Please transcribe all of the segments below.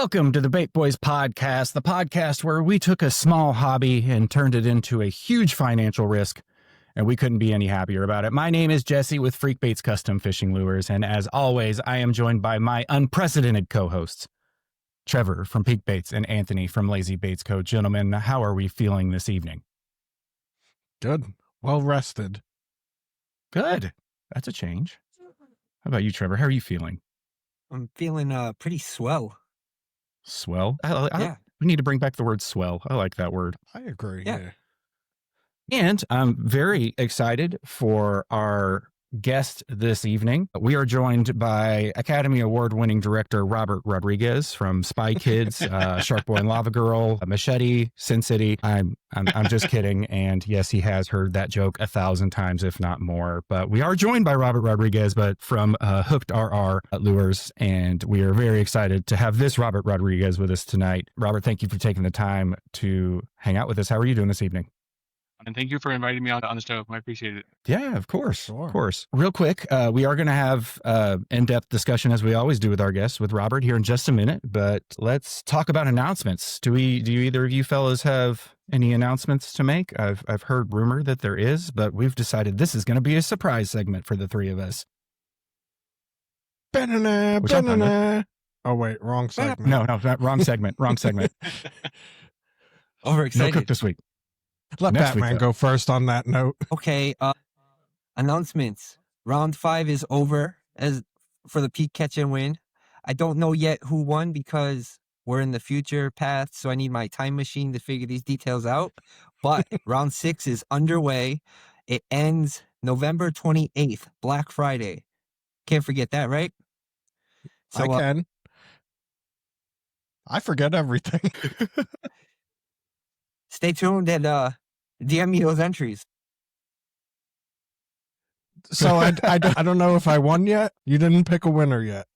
Welcome to the Bait Boys podcast, the podcast where we took a small hobby and turned it into a huge financial risk, and we couldn't be any happier about it. My name is Jesse with Freek Baits Custom Fishing Lures, and as always, I am joined by my unprecedented co-hosts, Trevor from Peak Baits and Anthony from Lazy Baits Co. Gentlemen, how are we feeling this evening? Good. Well rested. Good. That's a change. How about you, Trevor? How are you feeling? I'm feeling pretty swell. Swell? Yeah. We need to bring back the word swell. I like that word. I agree. Yeah. And I'm very excited for our guest this evening. We are joined by Academy Award-winning director Robert Rodriguez from Spy Kids, Shark Boy and Lava Girl, Machete, Sin City. I'm just kidding. And yes, he has heard that joke 1,000 times, if not more. But we are joined by Robert Rodriguez, but from HookdRR Lures, and we are very excited to have this Robert Rodriguez with us tonight. Robert, thank you for taking the time to hang out with us. How are you doing this evening? And thank you for inviting me on the show. I appreciate it. Yeah, of course. Sure. Of course. Real quick, we are going to have in-depth discussion, as we always do with our guests, with Robert here in just a minute. But let's talk about announcements. Do either of you fellas have any announcements to make? I've heard rumor that there is, but we've decided this is going to be a surprise segment for the three of us. Banana, Which I'm fine with. banana. Oh, wait. Wrong segment. No, not wrong segment. Wrong segment. No Overexcited. cook this week. Let Next week, Batman though. go first on that note. Okay, announcements. Round 5 is over as for the peak catch and win. I don't know yet who won because we're in the future path, so I need my time machine to figure these details out. But round 6 is underway. It ends November 28th, Black Friday. Can't forget that, right? So I can. I forget everything. stay tuned and DM me those entries. So I don't know if I won yet. You didn't pick a winner yet.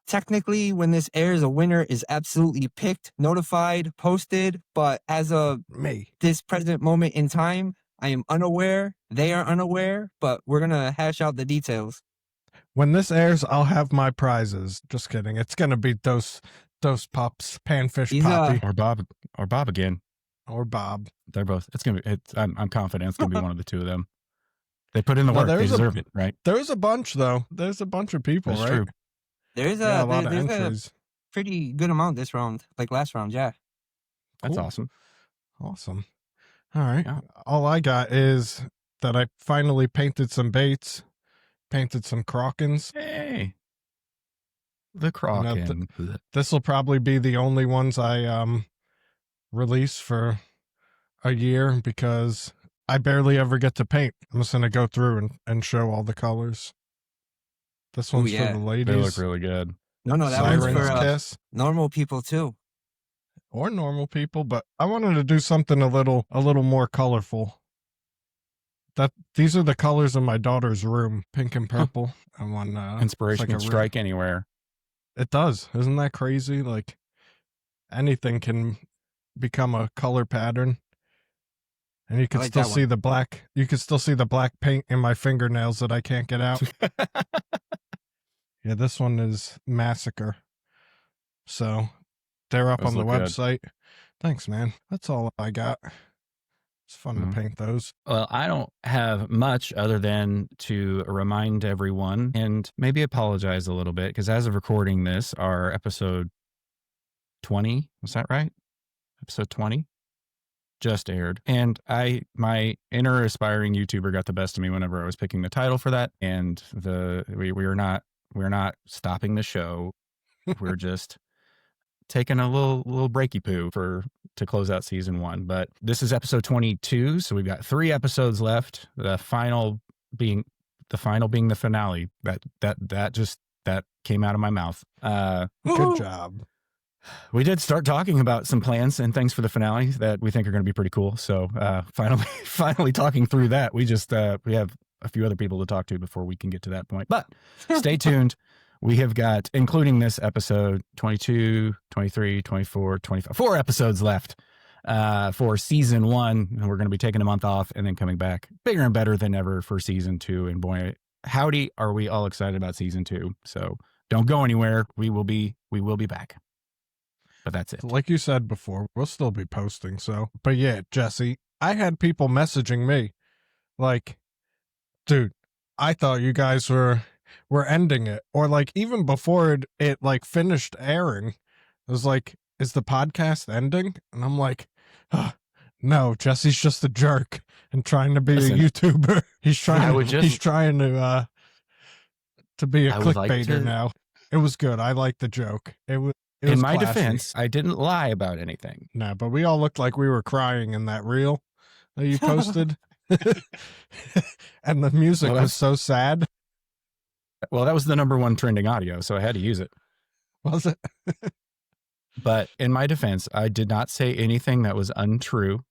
Technically, when this airs, a winner is absolutely picked, notified, posted. But as of Me. this present moment in time, I am unaware. They are unaware, but we're going to hash out the details. When this airs, I'll have my prizes. Just kidding. It's going to be those pups, Panfish These, Poppy Or Bob again. or Bob. They're both. It's gonna be. I'm confident it's gonna be one of the two of them. They put in the Well, work. They there's a- deserve it, right? There's a bunch, though. There's a bunch of people, That's right? true. There's Yeah, a, a lot of there's a entries. pretty good amount this round, like last round, yeah. That's Cool. awesome. Awesome. All right. Yeah. All I got is that I finally painted some baits, painted some Krakens. Hey, the know, Kraken. This will probably be the only ones I release for a year because I barely ever get to paint. I'm just gonna go through and show all the colors. This one's yeah. for the They ladies. look really good. No, that one's Siren's for Kiss normal people too. or normal people, but I wanted to do something a little more colorful. These are the colors of my daughter's room, pink and purple. And one Inspiration it's can like a strike anywhere. It does. Isn't that crazy? Like anything can become a color pattern. And you can like still that see the black. You can still see the black paint in my fingernails that I can't get out. Yeah, this one is Massacre. So they're up Those on the look good. website. Thanks, man. That's all I got. It's fun Mhm. to paint those. Well, I don't have much other than to remind everyone and maybe apologize a little bit because as of recording this, our episode 20, was that right? Episode 20 just aired. And my inner aspiring YouTuber got the best of me whenever I was picking the title for that. And we're not stopping the show. We're just taking a little breaky poo to close out season 1. But this is episode 22, so we've got 3 episodes left. The final being the finale. That came out of my mouth. Good job. We did start talking about some plans and things for the finale that we think are going to be pretty cool. So finally talking through that. We have a few other people to talk to before we can get to that point. But stay tuned. We have got, including this episode, 22, 23, 24, 25, 4 episodes left for season 1. And we're going to be taking a month off and then coming back bigger and better than ever for season 2. And boy, howdy, are we all excited about season 2. So don't go anywhere. We will be back. But that's it. Like you said before, we'll still be posting. So, but yeah, Jesse, I had people messaging me like, dude, I thought you guys were ending it, or like even before it like finished airing, it was like, is the podcast ending? And I'm like, no, Jesse's just a jerk and trying to be Listen, a YouTuber. He's trying. He's trying to be a clickbaiter now. It was good. I liked the joke. It was. In my classy. defense, I didn't lie about anything. No, but we all looked like we were crying in that reel that you posted. And the music was so sad. Well, that was the #1 trending audio, so I had to use it. Was it? But in my defense, I did not say anything that was untrue,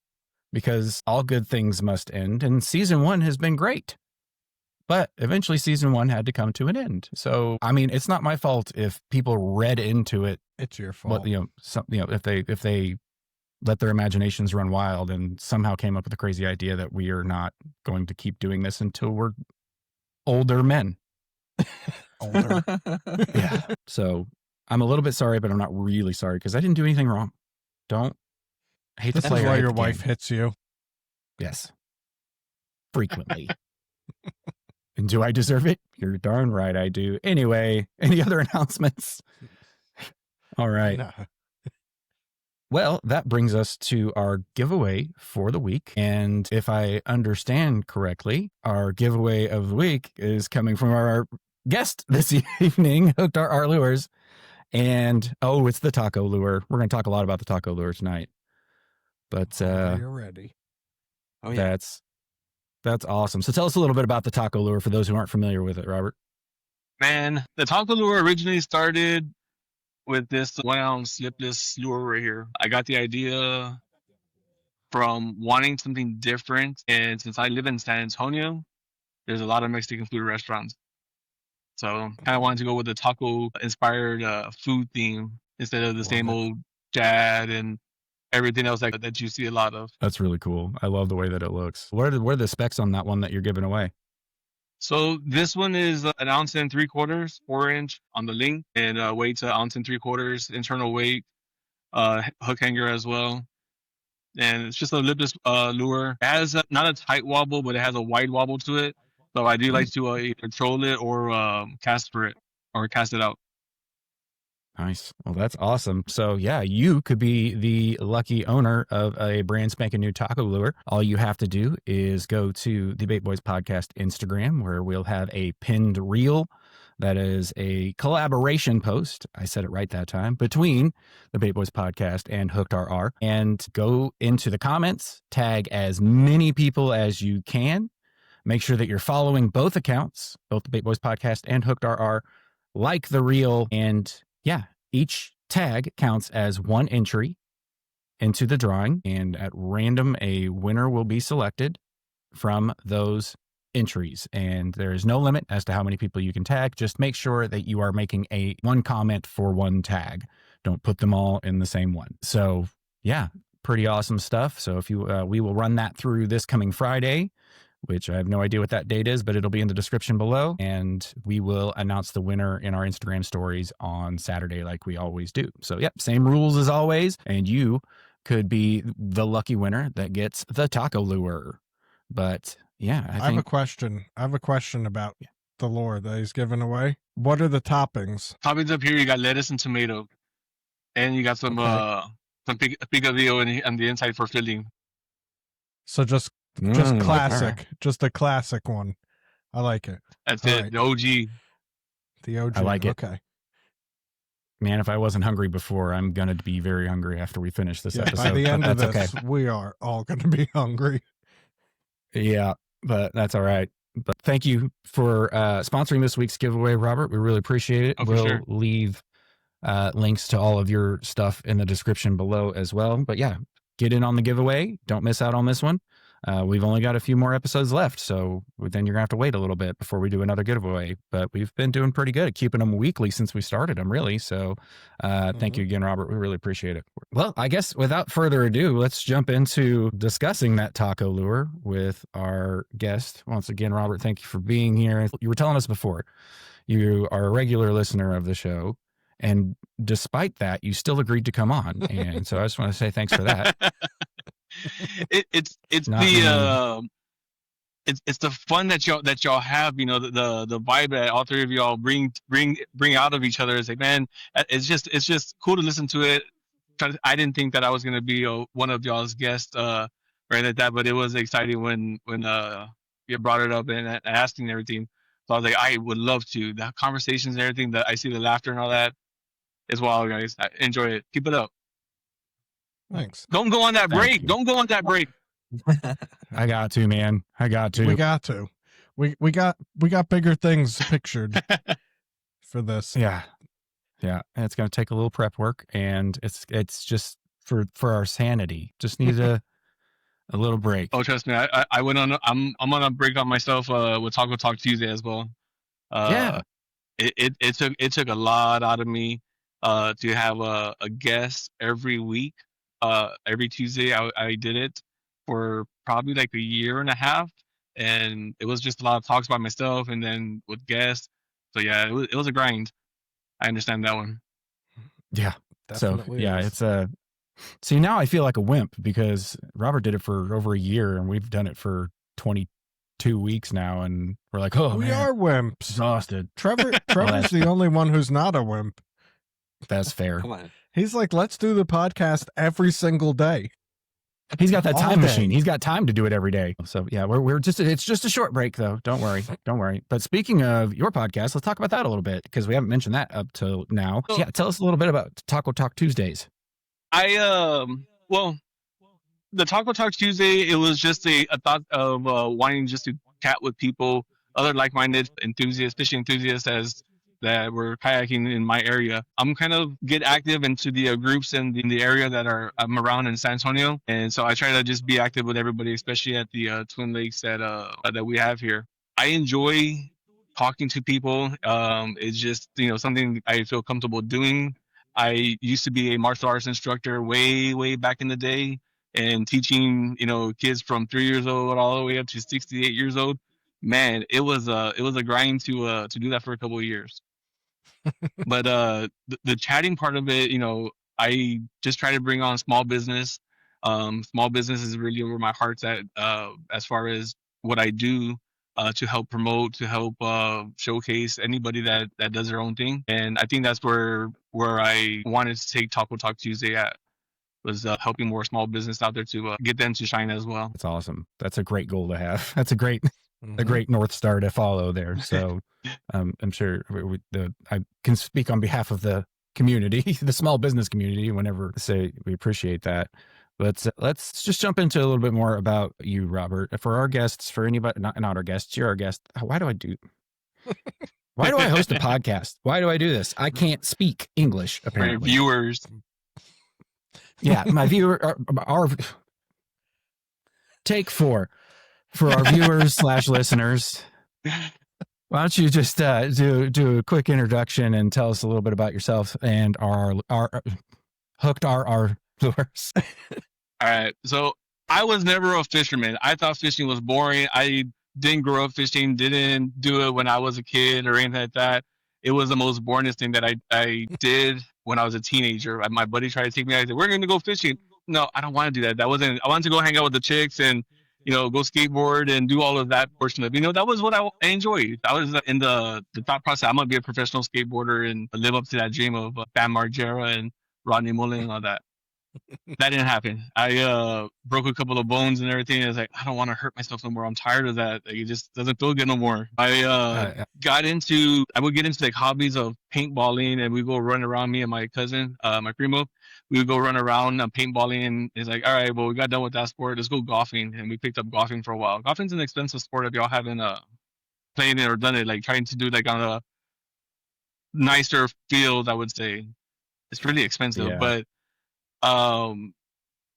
because all good things must end, and season 1 has been great. But eventually season 1 had to come to an end. So, I mean, it's not my fault if people read into it. It's your fault. Well, if they let their imaginations run wild and somehow came up with a crazy idea that we are not going to keep doing this until we're older men. Older. Yeah. So I'm a little bit sorry, but I'm not really sorry because I didn't do anything wrong. I hate This to play. is why your wife hits you. Yes. Frequently. And do I deserve it? You're darn right I do. Anyway, any other announcements? All right. No. Well, that brings us to our giveaway for the week. And if I understand correctly, our giveaway of the week is coming from our guest this evening, HookdRR Lures. And, it's the taco lure. We're going to talk a lot about the taco lure tonight. But you're ready. Oh, yeah. That's awesome. So tell us a little bit about the taco lure for those who aren't familiar with it, Robert. Man, the taco lure originally started with this 1 ounce lipless lure right here. I got the idea from wanting something different. And since I live in San Antonio, there's a lot of Mexican food restaurants. So kind of wanted to go with the taco inspired food theme instead of the same old dad and everything else that you see a lot of. That's really cool. I love the way that it looks. What are the specs on that one that you're giving away? So this one is 1 ounce and 3/4, 4-inch on the link, and weight's 1 ounce and 3/4, internal weight, hook hanger as well. And it's just a lipless lure. It has not a tight wobble, but it has a wide wobble to it. So I do like to either troll it or cast for it or cast it out. Nice. Well, that's awesome. So yeah, you could be the lucky owner of a brand spanking new taco lure. All you have to do is go to the Bait Boys Podcast Instagram, where we'll have a pinned reel that is a collaboration post. I said it right that time, between the Bait Boys Podcast and HookdRR. And go into the comments, tag as many people as you can. Make sure that you're following both accounts, both the Bait Boys Podcast and HookdRR. Like the reel, and yeah, each tag counts as 1 entry into the drawing, and at random, a winner will be selected from those entries. And there is no limit as to how many people you can tag. Just make sure that you are making one comment for 1 tag. Don't put them all in the same one. So yeah, pretty awesome stuff. So if we will run that through this coming Friday, which I have no idea what that date is, but it'll be in the description below. And we will announce the winner in our Instagram stories on Saturday, like we always do. So, yep, same rules as always. And you could be the lucky winner that gets the taco lure. But yeah, I have a question. I have a question about the lure that he's giving away. What are the toppings? Toppings up here, you got lettuce and tomato. And you got some picadillo on the inside for filling. So just classic, just a classic one. I like it. That's all it. Right. The OG. The OG. I like it. Okay. Man, if I wasn't hungry before, I'm going to be very hungry after we finish this episode. By the end of this, we are all going to be hungry. Yeah, but that's all right. But thank you for sponsoring this week's giveaway, Robert. We really appreciate it. We'll leave links to all of your stuff in the description below as well. But yeah, get in on the giveaway. Don't miss out on this one. We've only got a few more episodes left, so then you're going to have to wait a little bit before we do another giveaway. But we've been doing pretty good at keeping them weekly since we started them, really. So thank you again, Robert. We really appreciate it. Well, I guess without further ado, let's jump into discussing that taco lure with our guest. Once again, Robert, thank you for being here. You were telling us before, you are a regular listener of the show, And despite that, you still agreed to come on. And so I just want to say thanks for that. It's Not the it's the fun that y'all have, you know, the vibe that all three of y'all bring out of each other. It's like, man, it's just cool to listen to it. I didn't think that I was gonna be one of y'all's guests, or anything like that, but it was exciting when you brought it up and asking and everything. So I was like, I would love to. The conversations and everything, that I see the laughter and all that is wild, guys. I enjoy it. Keep it up. Thanks. Don't go on that Thank break. you. Don't go on that break. I got to, man. I got to. We got to. We got bigger things pictured for this. Yeah. And it's going to take a little prep work, and it's just for our sanity. Just need a little break. Oh, trust me. I went on. I'm on a break on myself with Taco Talk Tuesday as well. Yeah. It took a lot out of me to have a guest every week. Every Tuesday I did it for probably like a year and a half, and it was just a lot of talks by myself and then with guests. So yeah, it was a grind. I understand that one. Yeah. Definitely So yeah, is. it's see, now I feel like a wimp because Robert did it for over a year and we've done it for 22 weeks now, and we're like, oh, we man, are wimps. exhausted. Trevor's the only one who's not a wimp. That's fair. Come on. He's like, let's do the podcast every single day. He's got that All time day. machine. He's got time to do it every day. So yeah, it's just a short break though. Don't worry. But speaking of your podcast, let's talk about that a little bit because we haven't mentioned that up till now. So- Yeah, tell us a little bit about Taco Talk Tuesdays. Well, the Taco Talk Tuesday, it was just a thought of wanting just to chat with people, other like-minded enthusiasts, fishing enthusiasts as that were kayaking in my area. I'm kind of get active into the groups in the area that I'm around in San Antonio, and so I try to just be active with everybody, especially at the Twin Lakes that we have here. I enjoy talking to people. It's just, you know, something I feel comfortable doing. I used to be a martial arts instructor way back in the day, and teaching, you know, kids from 3 years old all the way up to 68 years old. Man, it was a grind to do that for a couple of years. But the chatting part of it, you know, I just try to bring on small business. Small business is really where my heart's at, as far as what I do to help promote, to help showcase anybody that does their own thing. And I think that's where I wanted to take Taco Talk Tuesday at, was helping more small business out there to get them to shine as well. That's awesome. That's a great goal to have. That's a great Mhm. North Star to follow there. So I'm sure I can speak on behalf of the community, the small business community, whenever say we appreciate that. But let's just jump into a little bit more about you, Robert. For our guests, for anybody, not our guests, you're our guest. Why do I host a podcast? Why do I do this? I can't speak English, For apparently. viewers, Yeah, my viewer, our take for our viewers / listeners. Why don't you just do a quick introduction and tell us a little bit about yourself and our HookdRR viewers. all right. So I was never a fisherman. I thought fishing was boring. I didn't grow up fishing, didn't do it when I was a kid or anything like that. It was the most boringest thing that I did when I was a teenager. My buddy tried to take me out. He said, "We're going to go fishing." No, I don't want to do that. I wanted to go hang out with the chicks and, you know, go skateboard and do all of that portion of it. You know, that was what I enjoyed. I was in the thought process, I'm going to be a professional skateboarder and live up to that dream of Bam Margera and Rodney Mullen and all that. That didn't happen. I broke a couple of bones and everything. I was like, I don't want to hurt myself no more. I'm tired of that. Like, it just doesn't feel good no more. I would get into like hobbies of paintballing, and we go run around, me and my cousin, my primo. We would go run around paintballing, and it's like, all right, well, we got done with that sport. Let's go golfing. And we picked up golfing for a while. Golfing's an expensive sport if y'all haven't played it or done it, like trying to do like on a nicer field, I would say. It's really expensive, Yeah. but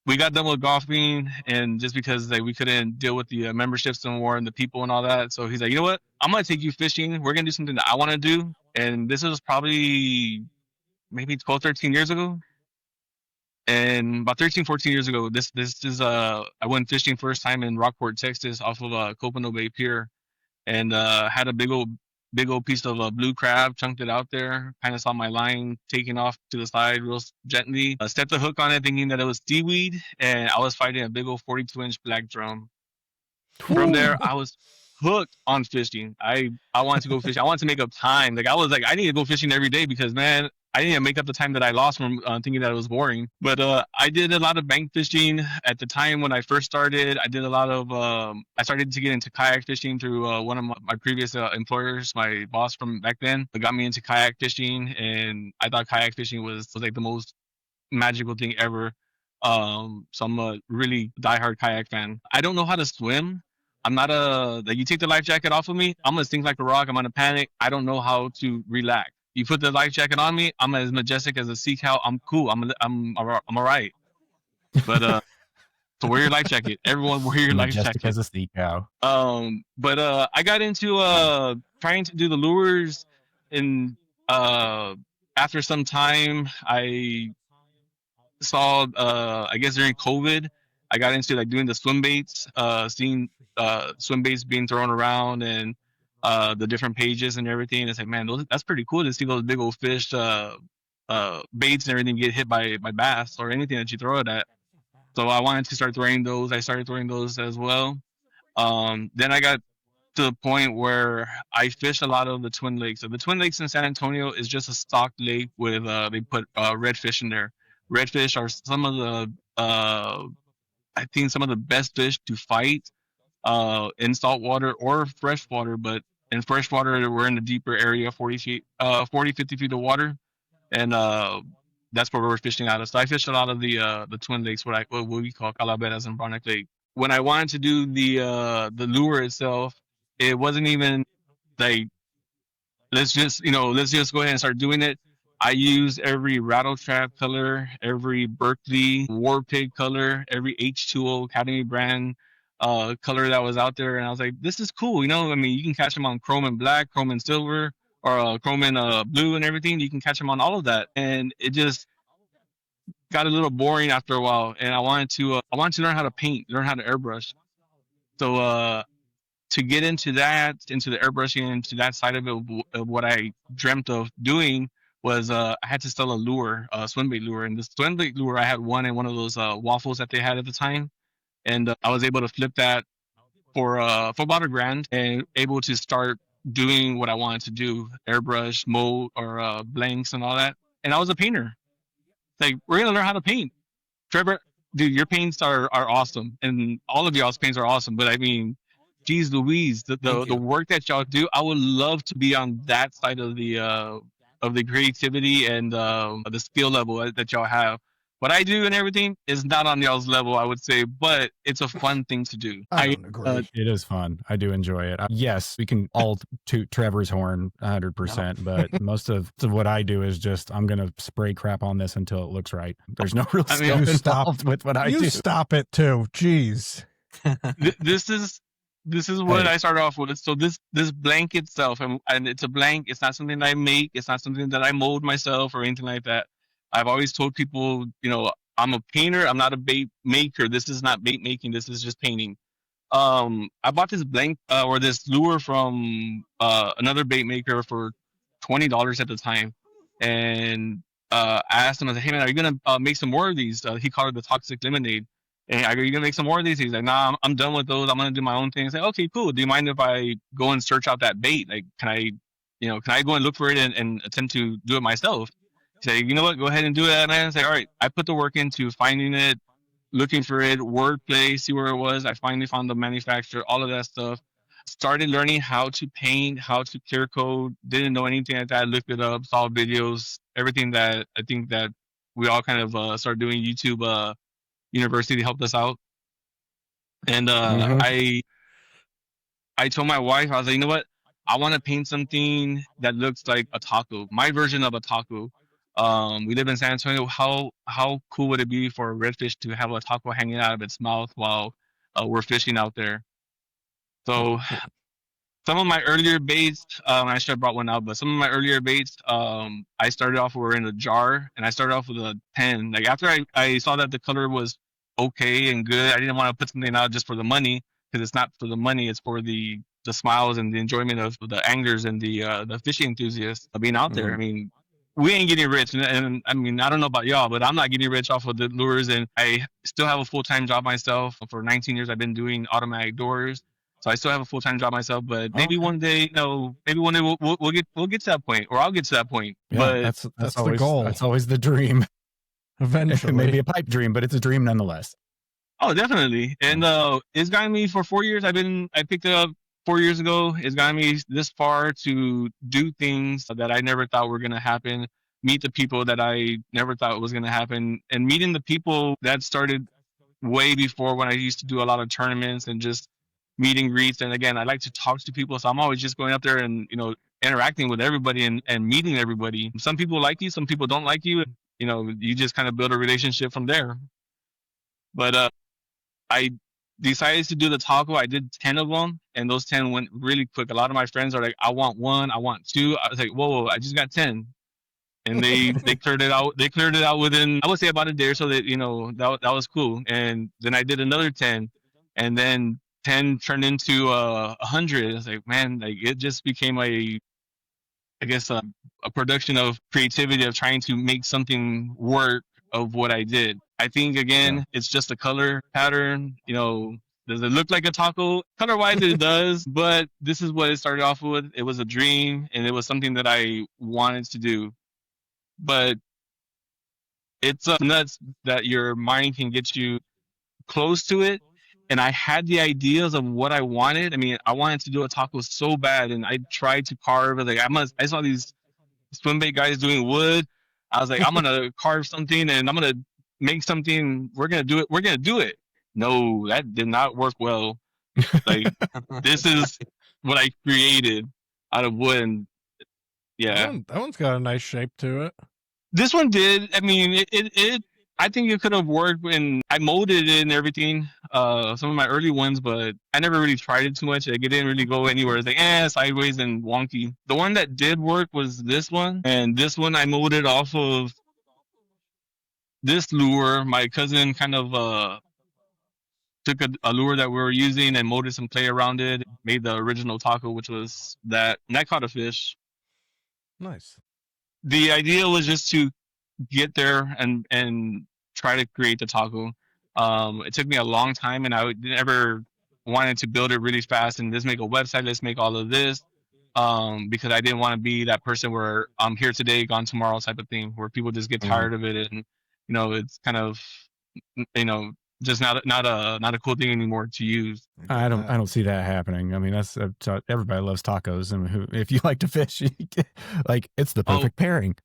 we got done with golfing, and just because like we couldn't deal with the memberships anymore and the people and all that, so he's like, you know what, I'm gonna take you fishing. We're gonna do something that I want to do. And this was probably maybe 12, 13 years ago. And about 13, 14 years ago, this is I went fishing first time in Rockport, Texas, off of Copano Bay Pier, and had a big old big old piece of blue crab, chunked it out there, kind of saw my line taking off to the side real gently, stepped the hook on it thinking that it was seaweed, and I was fighting a big old 42-inch black drum. From there, I was hooked on fishing. I wanted to go fishing. I wanted to make up time. Like I was like, I need to go fishing every day because man, I need to make up the time that I lost from thinking that it was boring. But I did a lot of bank fishing at the time when I first started. I did a lot of. I started to get into kayak fishing through one of my previous employers. My boss from back then got me into kayak fishing, and I thought kayak fishing was like the most magical thing ever. So I'm a really diehard kayak fan. I don't know how to swim. I'm not like you take the life jacket off of me, I'm gonna sink like a rock. I'm gonna panic. I don't know how to relax. You put the life jacket on me, I'm as majestic as a sea cow. I'm cool. I'm all right. But so wear your life jacket. Everyone wear your life Majestic jacket. as a sea cow. But I got into trying to do the lures, and after some time, I saw I guess during COVID, I got into like doing the swim baits, seeing swim baits being thrown around and the different pages and everything. It's like, man, that's pretty cool to see those big old fish baits and everything get hit by bass or anything that you throw it at. So I wanted to start throwing those. I started throwing those as well. Then I got to the point where I fished a lot of the Twin Lakes. So the Twin Lakes in San Antonio is just a stocked lake with they put redfish in there. Redfish are some of the I think some of the best fish to fight in saltwater or freshwater. But in freshwater, we're in the deeper area, 40 feet, 40, 50 feet of water, and that's where we're fishing out of. So I fished a lot of the Twin Lakes, what we call Calaveras and Bronick Lake. When I wanted to do the lure itself, it wasn't even like let's just go ahead and start doing it. I used every rattle trap color, every Berkeley war pig color, every H2O Academy brand color that was out there, and I was like, this is cool. I mean, you can catch them on chrome and black, chrome and silver, or chrome and blue and everything. You can catch them on all of that, and it just got a little boring after a while. And I wanted to learn how to paint, learn how to airbrush. So to get into the airbrushing, into that side of it, of what I dreamt of doing was I had to sell a lure, a swim bait lure. And the swim bait lure, I had one in one of those waffles that they had at the time. And I was able to flip that for about $1,000 and able to start doing what I wanted to do, airbrush, mold, or blanks and all that. And I was a painter. Like, we're going to learn how to paint. Trevor, dude, your paints are awesome. And all of y'all's paints are awesome. But I mean, geez Louise, the work that y'all do, I would love to be on that side of the creativity and the skill level that y'all have. What I do and everything is not on y'all's level, I would say, but it's a fun thing to do. I don't agree. It is fun. I do enjoy it. Yes, we can all toot Trevor's horn 100%, but most of what I do is just, I'm going to spray crap on this until it looks right. There's no real skill involved with what I do. You stop it too. Jeez. This is what I started off with. So this blank itself, and it's a blank. It's not something that I make. It's not something that I mold myself or anything like that. I've always told people, I'm a painter. I'm not a bait maker. This is not bait making. This is just painting. I bought this blank or this lure from another bait maker for $20 at the time, and I asked him, I said, "Hey man, are you gonna make some more of these?" He called it the Toxic Lemonade. And I go, "You gonna make some more of these?" He's like, "Nah, I'm done with those. I'm gonna do my own thing." I say, "Okay, cool. Do you mind if I go and search out that bait? Like, can I go and look for it and attempt to do it myself?" He said, "You know what? Go ahead and do it, man." I say, "All right." I put the work into finding it, looking for it, wordplay, see where it was. I finally found the manufacturer, all of that stuff. Started learning how to paint, how to clear coat. Didn't know anything like that. Looked it up, saw videos, everything that I think that we all kind of started doing. YouTube University helped us out, and I told my wife, I was like, "You know what? I want to paint something that looks like a taco, my version of a taco." We live in San Antonio. How cool would it be for a redfish to have a taco hanging out of its mouth while we're fishing out there? So some of my earlier baits, I should have brought one out, but some of my earlier baits, I started off were in a jar, and I started off with a 10. Like after I saw that the color was okay and good, I didn't want to put something out just for the money, because it's not for the money, it's for the the smiles and the enjoyment of the anglers and the fishing enthusiasts of being out there. I mean, we ain't getting rich, and I mean, I don't know about y'all, but I'm not getting rich off of the lures, and I still have a full-time job myself. For 19 years, I've been doing automatic doors, so I still have a full-time job myself. But maybe one day, maybe one day we'll get to that point, or I'll get to that point. Yeah, But that's the always goal. That's always the dream. Eventually. It may be a pipe dream, but it's a dream nonetheless. oh, definitely, and it's gotten me for 4 years. I picked it up 4 years ago. It's gotten me this far to do things that I never thought were gonna happen. Meet the people that I never thought was gonna happen, and meeting the people that started way before when I used to do a lot of tournaments and just meet and greets. And again, I like to talk to people, so I'm always just going up there and interacting with everybody and meeting everybody. Some people like you, some people don't like you. You just kind of build a relationship from there. But I decided to do the taco. I did 10 of them, and those 10 went really quick. A lot of my friends are like, I want one, I want two. I was like, whoa, I just got 10. And they cleared it out. They cleared it out within, I would say, about a day or so. That that was cool. And then I did another 10, and then 10 turned into 100. I was like, man, like it just became I guess a production of creativity of trying to make something work of what I did. I think again, it's just a color pattern. Does it look like a taco? Color wise, it does, but this is what it started off with. It was a dream, and it was something that I wanted to do. But it's nuts that your mind can get you close to it. And I had the ideas of what I wanted. I mean, I wanted to do a taco so bad, and I tried to carve. Like I saw these swim bait guys doing wood. I was like, I'm gonna carve something, and I'm gonna make something. We're gonna do it. We're gonna do it. No, that did not work well. Like this is what I created out of wood. And yeah, That one's got a nice shape to it. this one did. I mean, it I think it could have worked when I molded it and everything. Some of my early ones, but I never really tried it too much. Like it didn't really go anywhere. It's like sideways and wonky. The one that did work was this one, and this one I molded off of this lure. My cousin kind of took a lure that we were using and molded some clay around it. Made the original taco, which was that, and I caught a fish. Nice. The idea was just to get there and try to create the taco. It took me a long time, and I never wanted to build it really fast and let's make a website, let's make all of this, because I didn't want to be that person where I'm here today, gone tomorrow type of thing, where people just get tired of it, and it's kind of just not a cool thing anymore to use. I don't see that happening. I mean, that's everybody loves tacos, and if you like to fish, like it's the perfect pairing,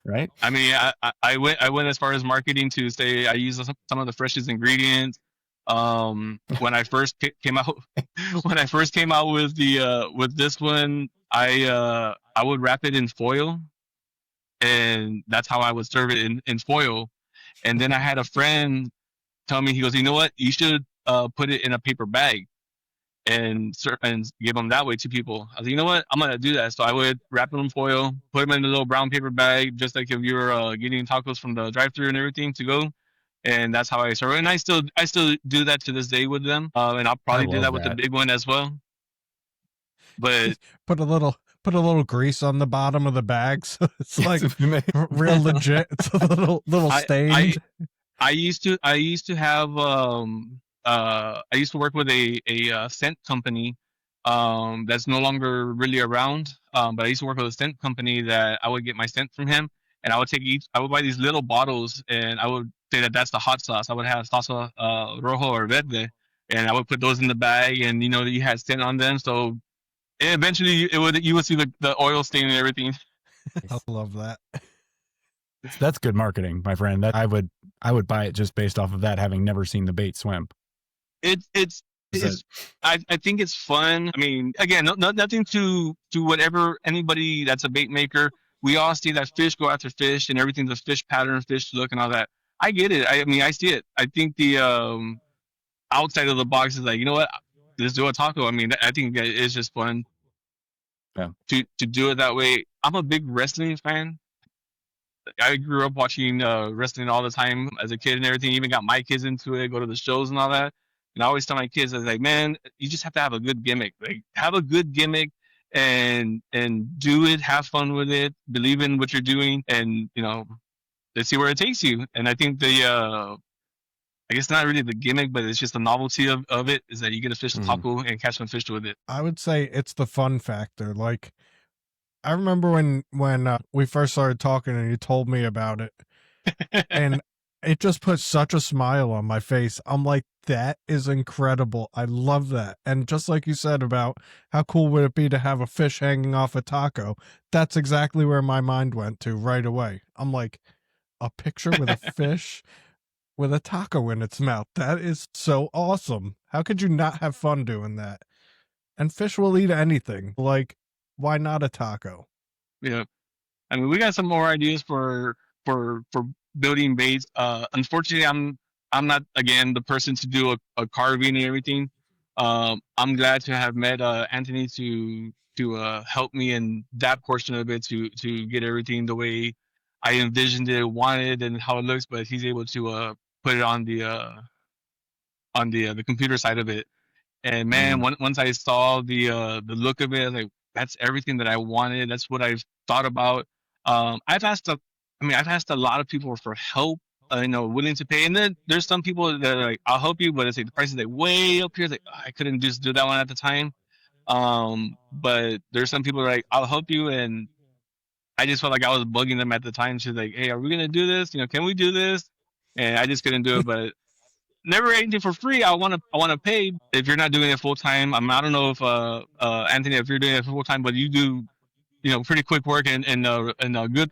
right? I mean, I went as far as marketing to say I use some of the freshest ingredients. When I first came out, with with this one, I would wrap it in foil, and that's how I would serve it in foil. And then I had a friend tell me, he goes, you know what, you should put it in a paper bag and give them that way to people. I was like, you know what, I'm gonna do that. So I would wrap them in foil, put them in a little brown paper bag, just like if you were getting tacos from the drive-thru and everything to go. And that's how I serve it. And I still do that to this day with them. And I'll probably do that with the big one as well. But put a little grease on the bottom of the bag, so it's like real legit. It's a little stained. I used to have I used to work with a scent company that's no longer really around. But I used to work with a scent company that I would get my scent from him, and I would buy these little bottles, and I would say that that's the hot sauce. I would have salsa rojo or verde, and I would put those in the bag, and you had scent on them, so eventually you would see the oil stain and everything. I love that. That's good marketing, my friend. That I would buy it just based off of that, having never seen the bait swim. I think it's fun. I mean, again, nothing to whatever anybody that's a bait maker. We all see that fish go after fish, and everything's a fish pattern, fish look, and all that. I get it. I mean, I see it. I think the outside of the box is like, you know what? Let's do a taco. I mean, I think it's just fun. Yeah. To do it that way. I'm a big wrestling fan. I grew up watching wrestling all the time as a kid and everything. Even got my kids into it, go to the shows and all that. And I always tell my kids, I was like, man, you just have to have a good gimmick. Like, have a good gimmick and do it, have fun with it, believe in what you're doing, and let's see where it takes you. And I think I guess not really the gimmick, but it's just the novelty of it is that you get to fish a taco and catch some fish with it. I would say it's the fun factor. Like, I remember when we first started talking and you told me about it, and it just put such a smile on my face. I'm like, that is incredible. I love that. And just like you said about how cool would it be to have a fish hanging off a taco, that's exactly where my mind went to right away. I'm like, a picture with a fish with a taco in its mouth. That is so awesome. How could you not have fun doing that? And fish will eat anything. Like, why not a taco? Yeah. I mean, we got some more ideas for building baits. Unfortunately, I'm not again the person to do a carving and everything. I'm glad to have met Anthony to help me in that portion of it to get everything the way I envisioned it, wanted, and how it looks. But he's able to put it on the computer side of it. And man, once I saw the look of it, I was like, that's everything that I wanted. That's what I've thought about. I've asked a lot of people for help, willing to pay. And then there's some people that are like, I'll help you, but it's like the price is like way up here. It's like, I couldn't just do that one at the time. But there's some people that are like, I'll help you. And I just felt like I was bugging them at the time. She's like, hey, are we going to do this? Can we do this? And I just couldn't do it. But never anything for free. I want to pay. If you're not doing it full time, I don't know if Anthony, if you're doing it full time, but you do, pretty quick work and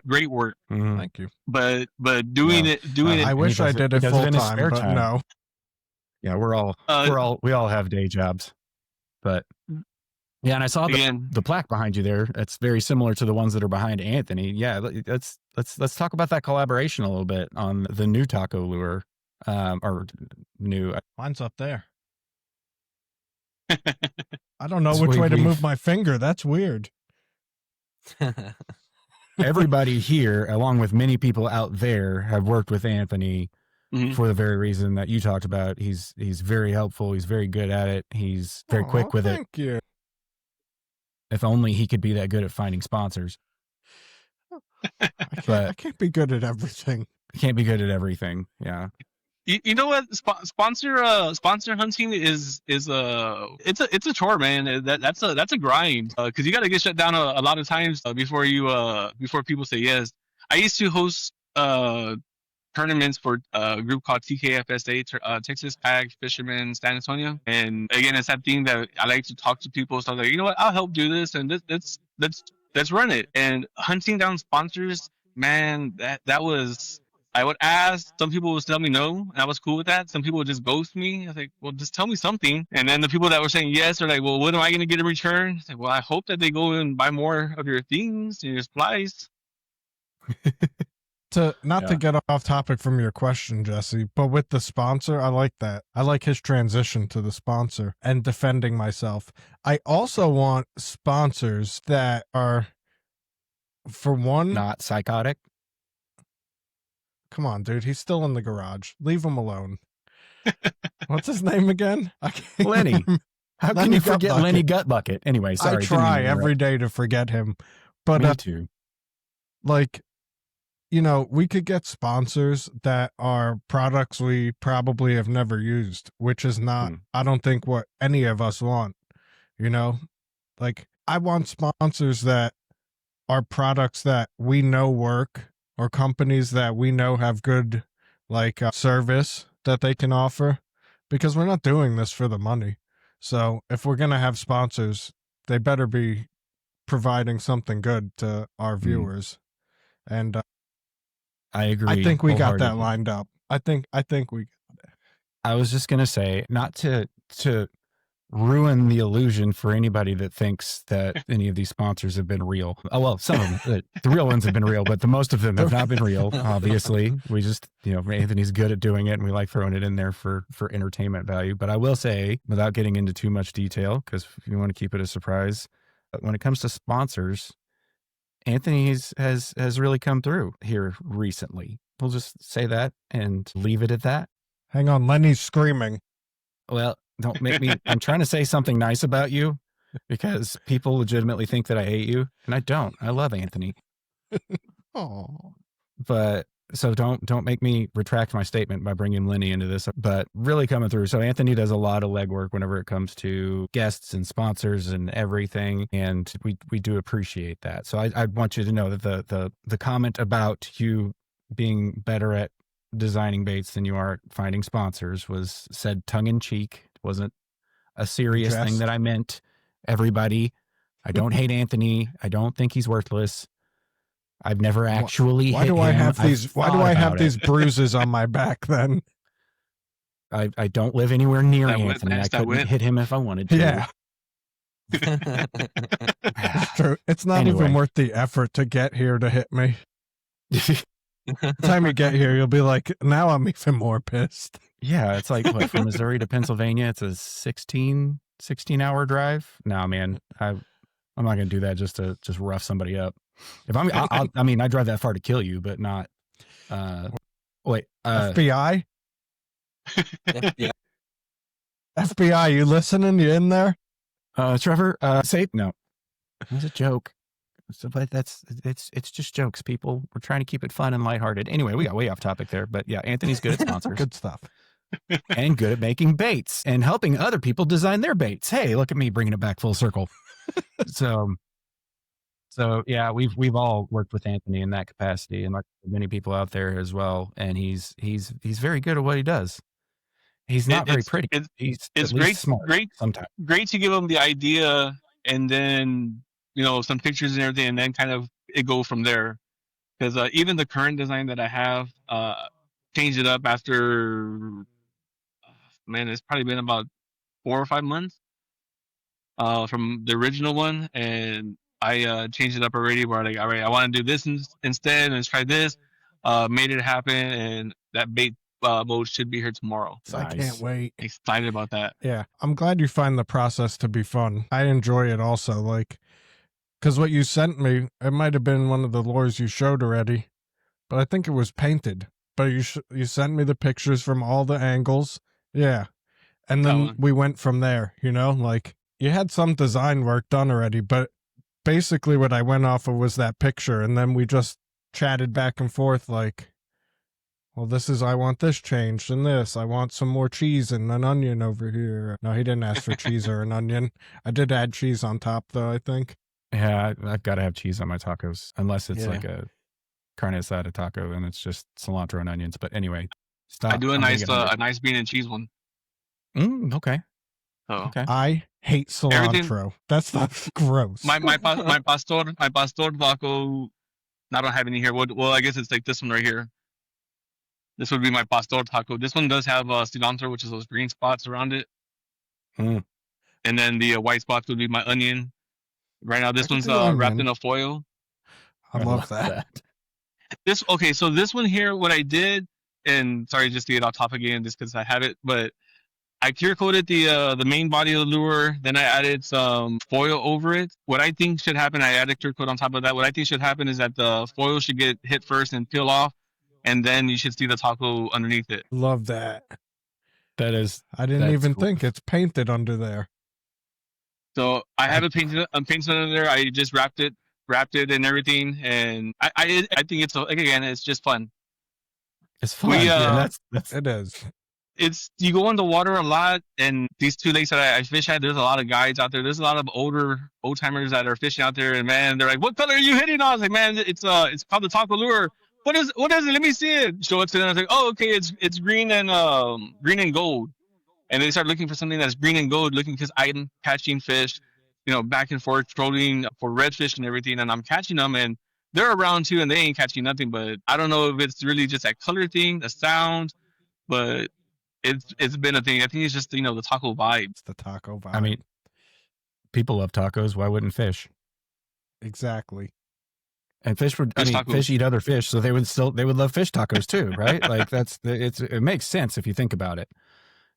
great work. Thank you. But doing it. I wish I did it full time, but no. Yeah, we all have day jobs, but yeah. And I saw the plaque behind you there. That's very similar to the ones that are behind Anthony. Yeah, let's talk about that collaboration a little bit on the new taco lure. Or new. Mine's up there. I don't know which way to move my finger. That's weird. Everybody here, along with many people out there, have worked with Anthony for the very reason that you talked about. He's very helpful. He's very good at it. He's very quick with it. Thank you. If only he could be that good at finding sponsors. I can't be good at everything. Can't be good at everything. Yeah. You know what? Sponsor hunting is it's a chore, man. That's a grind because you got to get shut down a lot of times before people say yes. I used to host tournaments for a group called TKFSA, Texas Pack Fishermen San Antonio, and again, it's that thing that I like to talk to people. So I'm like, you know what? I'll help do this, and let's run it. And hunting down sponsors, man, that was. I would ask. Some people would tell me no, and I was cool with that. Some people would just ghost me. I was like, well, just tell me something. And then the people that were saying yes are like, well, what am I going to get in return? I said, well, I hope that they go and buy more of your things and your supplies. To get off topic from your question, Jesse, but with the sponsor, I like that. I like his transition to the sponsor and defending myself. I also want sponsors that are, for one, not psychotic. Come on, dude. He's still in the garage. Leave him alone. What's his name again? Lenny. How can you forget Lenny Gutbucket? Anyway, sorry. I try every day to forget him. But me too. Like, we could get sponsors that are products we probably have never used, which is not, I don't think, what any of us want. Like, I want sponsors that are products that we know work, or companies that we know have good service that they can offer, because we're not doing this for the money. So if we're going to have sponsors, they better be providing something good to our viewers. And I agree. I think we got that lined up. I think we got it. I was just going to say, not to ruin the illusion for anybody that thinks that any of these sponsors have been real. Oh, well, some of them, the real ones have been real, but the most of them have not been real, obviously. We just, Anthony's good at doing it, and we like throwing it in there for entertainment value. But I will say, without getting into too much detail, because you want to keep it a surprise, when it comes to sponsors, Anthony has really come through here recently. We'll just say that and leave it at that. Hang on, Lenny's screaming. Well, don't make me. I'm trying to say something nice about you because people legitimately think that I hate you, and I don't. I love Anthony. Oh, But so don't make me retract my statement by bringing Lenny into this, but really coming through. So Anthony does a lot of legwork whenever it comes to guests and sponsors and everything, and we do appreciate that. So I want you to know that the comment about you being better at designing baits than you are at finding sponsors was said tongue in cheek. It wasn't a serious thing jest. that I meant. Everybody, I don't hate Anthony. I don't think he's worthless. I've never actually Why hit do I him. have these? Why do I have these it. bruises on my back then? I don't live anywhere near That Anthony. witness, I that couldn't wit. hit him if I wanted to. Yeah, it's true. It's not Anyway. even worth the effort to get here to hit me. The time you get here, you'll be like, now I'm even more pissed. Yeah, it's like what, from Missouri to Pennsylvania, it's a 16 hour drive. No, man, I'm not gonna do that just to rough somebody up. If I mean, I drive that far to kill you, but not. Wait, FBI, Yeah. FBI, you listening? You in there? Trevor, say no. It was a joke. So, but it's just jokes, people. We're trying to keep it fun and lighthearted. Anyway, we got way off topic there, but yeah, Anthony's good at sponsors. Good stuff. And good at making baits and helping other people design their baits. Hey, look at me bringing it back full circle. So yeah, we've all worked with Anthony in that capacity, and like many people out there as well. And he's very good at what he does. He's not very pretty. He's It's at least smart sometimes. Great to give them the idea, and then some pictures and everything, and then kind of it go from there. Because even the current design that I have, changed it up after, man, it's probably been about 4 or 5 months from the original one, and I changed it up already. Where like, all right, I want to do this instead, and let's try this. Made it happen, and that bait mode should be here tomorrow. So I can't wait. Excited about that. Yeah, I'm glad you find the process to be fun. I enjoy it also, like, because what you sent me, it might have been one of the lures you showed already, but I think it was painted. But you sent me the pictures from all the angles. Yeah. And then we went from there, like you had some design work done already, but basically what I went off of was that picture. And then we just chatted back and forth like, well, I want this changed and this. I want some more cheese and an onion over here. No, he didn't ask for cheese or an onion. I did add cheese on top though, I think. Yeah, I've got to have cheese on my tacos, unless it's like a carne asada taco and it's just cilantro and onions. But anyway, stop. I do a nice bean and cheese one. Okay. Oh. Okay. I hate cilantro. That's not gross. My pastor taco. I don't have any here. Well, I guess it's like this one right here. This would be my pastor taco. This one does have cilantro, which is those green spots around it. Mm. And then the white spots would be my onion. Right now, this one's wrapped in a foil. I love that. So this one here, what I did, and sorry, just to get off topic again, just because I have it, but I clear coated the main body of the lure. Then I added some foil over it. What I think should happen, I added clear coat on top of that. What I think should happen is that the foil should get hit first and peel off, and then you should see the taco underneath it. Love that. That is. I didn't even think it's painted under there. So I have it painted under there. I just wrapped it and everything, and I think it's again, it's just fun. It's fun. It is. It's you go in the water a lot, and these 2 lakes that I fish at, there's a lot of guides out there. There's a lot of old timers that are fishing out there, and man, they're like, "What color are you hitting on?" I was like, "Man, it's called the taco lure." What is it? Let me see it. Show it to them. I was like, "Oh, okay, it's green and gold." And they start looking for something that's green and gold, because I'm catching fish, back and forth, trolling for redfish and everything, and I'm catching them, and they're around too, and they ain't catching nothing. But I don't know if it's really just that color thing, the sound, but it's been a thing. I think it's just the taco vibe. It's the taco vibe. I mean, people love tacos. Why wouldn't fish? Exactly. And fish eat other fish, so they would love fish tacos too, right? Like it makes sense if you think about it.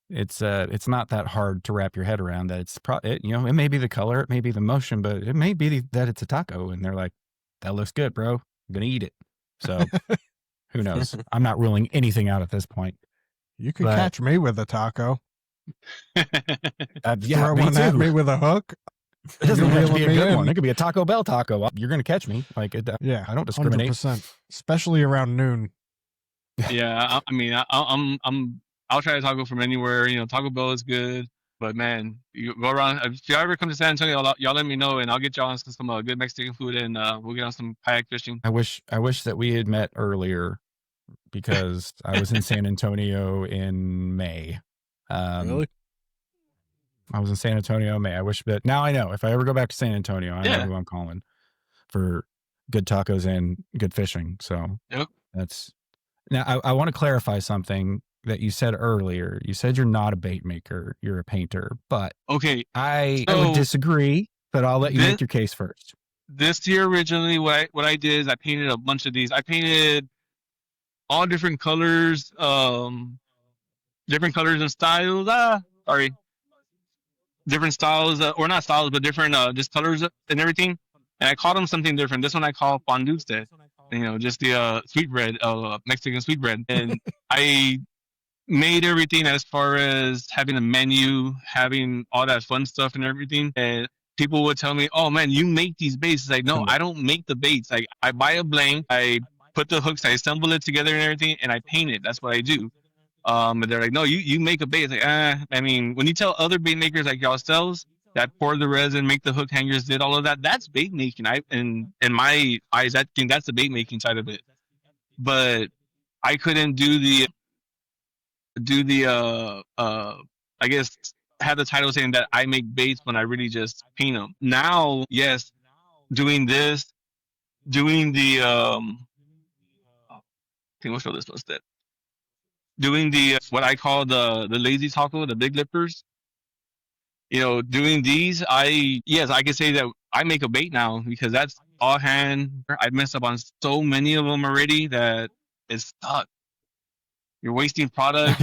It's not that hard to wrap your head around that. It may be the color, it may be the motion, but it may be that it's a taco, and they're like, that looks good, bro. I'm gonna eat it. So who knows? I'm not ruling anything out at this point. You could catch me with a taco. Yeah, Throw me one at too. me with a hook. It doesn't You're even have to be a reeling me good one. in. It could be a Taco Bell taco. You're going to catch me. Like, Yeah, I don't discriminate. 100%, especially around noon. Yeah, I mean, I'll try a taco from anywhere. You know, Taco Bell is good, but man, you go around. If you ever come to San Antonio, y'all let me know, and I'll get y'all on some good Mexican food, and we'll get on some kayak fishing. I wish that we had met earlier because I was in San Antonio in May. Really? I was in San Antonio in May. I wish that now I know if I ever go back to San Antonio, I know who I'm calling for good tacos and good fishing. So Yep. that's now I want to clarify something that you said earlier. You said you're not a bait maker, you're a painter, but Okay, I so would disagree, but I'll let you make your case first. This year originally, what I did is I painted a bunch of these. I painted all different colors, different colors and styles. Different styles, or not styles, but different just colors and everything. And I called them something different. This one I call fondue, you know, just the sweetbread, Mexican sweetbread. And I made everything as far as having a menu, having all that fun stuff and everything. And people would tell me, "Oh man, you make these baits." It's like, no, I don't make the baits. Like I buy a blank, I put the hooks, I assemble it together and everything, and I paint it. That's what I do. But they're like, "No, you make a bait." It's like, I mean, when you tell other bait makers like yourselves that pour the resin, make the hook hangers, did all of that, that's bait making. In my eyes, I think that's the bait making side of it. But I couldn't do the I guess have the title saying that I make baits when I really just paint them. Now, yes, doing this, doing the I think we'll show this posted. Doing the what I call the lazy taco, the big lippers. You know, doing these, I can say that I make a bait now because that's all hand. I've messed up on so many of them already that it's stuck. You're wasting product.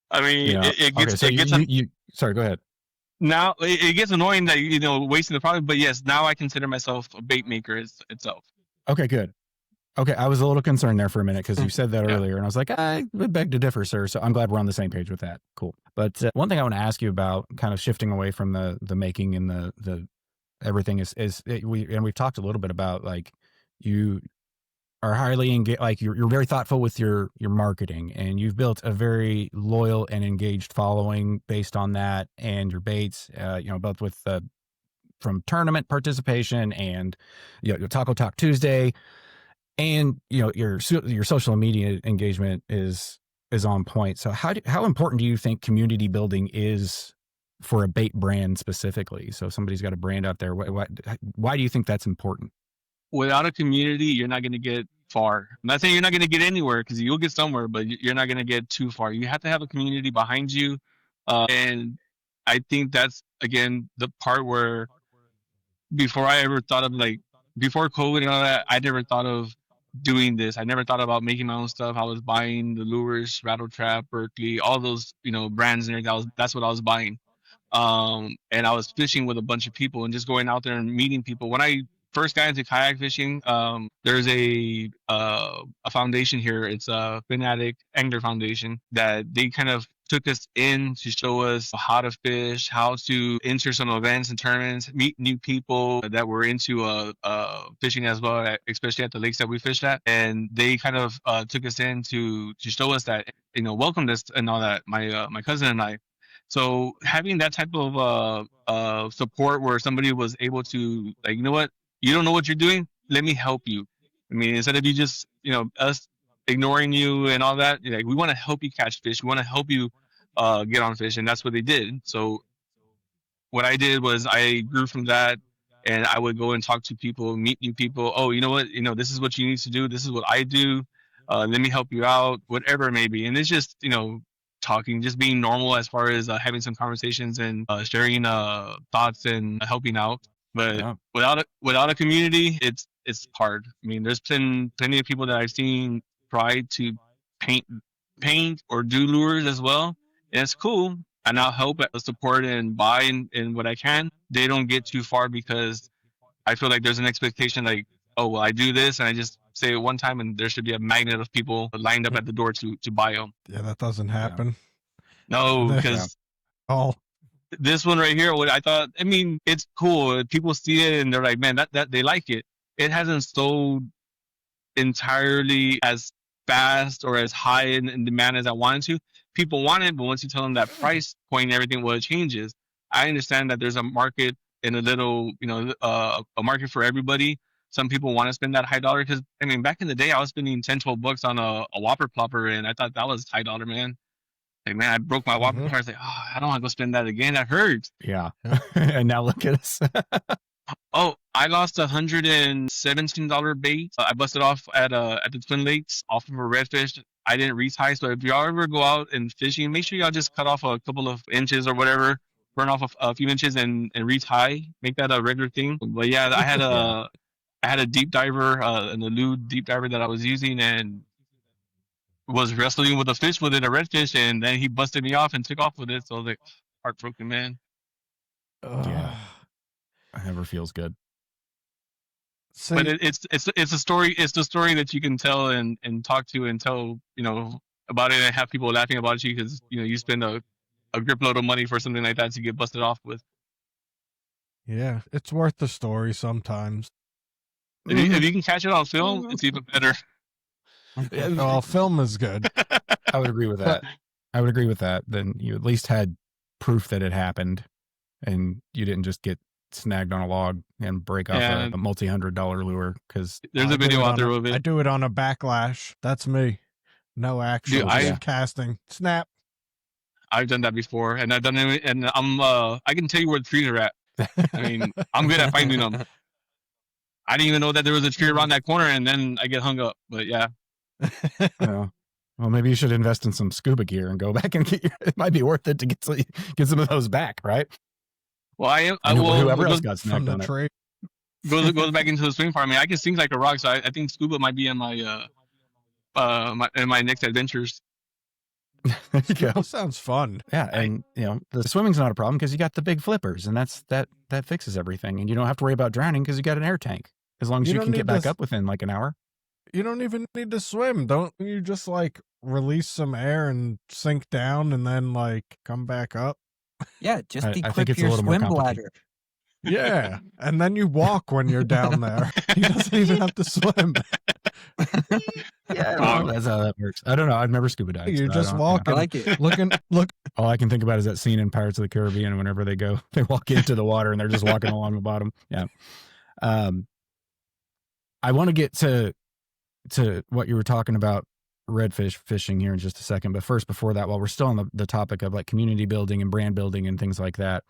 I mean, it gets okay. So you sorry, go ahead. Now it gets annoying that wasting the product, but yes, now I consider myself a bait maker itself. Okay, good. Okay, I was a little concerned there for a minute because you said that earlier, and I was like, I would beg to differ, sir. So I'm glad we're on the same page with that. Cool. But one thing I want to ask you about, kind of shifting away from the making and the everything is we've talked a little bit about like you are highly engaged, like you're very thoughtful with your marketing, and you've built a very loyal and engaged following based on that and your baits. Both with from tournament participation and your Taco Talk Tuesday. And your social media engagement is on point. So how important do you think community building is for a bait brand specifically? So if somebody's got a brand out there, why do you think that's important? Without a community, you're not going to get far. I'm not saying you're not going to get anywhere because you'll get somewhere, but you're not going to get too far. You have to have a community behind you, and I think that's again the part where before I ever thought of before COVID and all that, I never thought of doing this. I never thought about making my own stuff. I was buying the lures, Rattle Trap, Berkeley, all those brands and everything. That's what I was buying. And I was fishing with a bunch of people and just going out there and meeting people. When I first got into kayak fishing, there's a foundation here. It's a Fanatic Angler Foundation that they kind of took us in to show us how to fish, how to enter some events and tournaments, meet new people that were into fishing as well, especially at the lakes that we fished at. And they kind of took us in to show us that, welcomed us and all that. My cousin and I. So having that type of support where somebody was able to like, you know what, you don't know what you're doing, let me help you. I mean, instead of you just us ignoring you and all that, like we want to help you catch fish, we want to help you get on fish, and that's what they did. So what I did was I grew from that, and I would go and talk to people, meet new people. Oh, you know what, this is what you need to do, this is what I do, let me help you out, whatever it may be. And it's just talking, just being normal as far as having some conversations and sharing thoughts and helping out. But without a community, it's hard. I mean, there's been plenty of people that I've seen try to paint or do lures as well, and it's cool. And I'll help support and buy in what I can. They don't get too far because I feel like there's an expectation like, oh, well, I do this and I just say it one time and there should be a magnet of people lined up at the door to buy them. Yeah, that doesn't happen. No, Yeah. because Oh, this one right here, what I thought, I mean, it's cool. People see it and they're like, man, that they like it. It hasn't sold entirely as fast or as high in demand as I wanted to. People want it, but once you tell them that price point and everything, well, it changes. I understand that there's a market and a little, a market for everybody. Some people want to spend that high dollar because, I mean, back in the day, I was spending 10, 12 bucks on a Whopper Plopper, and I thought that was high dollar, man. Like, man, I broke my Whopper Plopper. I was like, oh, I don't want to go spend that again. That hurts. Yeah. And now look at us. Oh, I lost $117 bait. I busted off at the Twin Lakes off of a redfish. I didn't retie, so if y'all ever go out and fishing, make sure y'all just cut off a couple of inches or whatever, burn off a few inches and retie. Make that a regular thing. But yeah, I had a I had a deep diver, an elude deep diver that I was using, and was wrestling with a fish with it, a redfish, and then he busted me off and took off with it. So I was like, heartbroken, man. Yeah. It never feels good. See, But it's a story. It's the story that you can tell and talk to and tell about it and have people laughing about you because you spend a grip load of money for something like that to get busted off with. yeah, it's worth the story sometimes. If you can catch it on film, it's even better. Well, film is good. I would agree with that. I would agree with that. Then you at least had proof that it happened, and you didn't just get snagged on a log and break off a multi-$100 lure. Because there's a video out there of it. I do it on a backlash. That's me. No action. Dude, casting. Snap. I've done that before, and I've done it, and I can tell you where the trees are at. I mean, I'm good at finding them. I didn't even know that there was a tree around that corner, and then I get hung up. But yeah. Well, maybe you should invest in some scuba gear and go back and get it might be worth it to get some of those back, right? Well, I am. Whoever else got snagged on tree. Goes back into the swing part. I mean, I can sink like a rock, so I think scuba might be in my my next adventures. There you go. That sounds fun. Yeah, and the swimming's not a problem because you got the big flippers, and that fixes everything, and you don't have to worry about drowning because you got an air tank. As long as you can get back up within like an hour. You don't even need to swim. Don't you just like release some air and sink down and then like come back up? Yeah, just I think equip it's a your little more swim bladder. Yeah, and then you walk when you're down there. He doesn't even have to swim. Yeah, That's how that works. I don't know. I've never scuba dived. You so just I walk. I like it. Look. All I can think about is that scene in Pirates of the Caribbean whenever they walk into the water and they're just walking along the bottom. Yeah. I want to get to what you were talking about redfish fishing here in just a second. But first, before that, while we're still on the topic of like community building and brand building and things like that,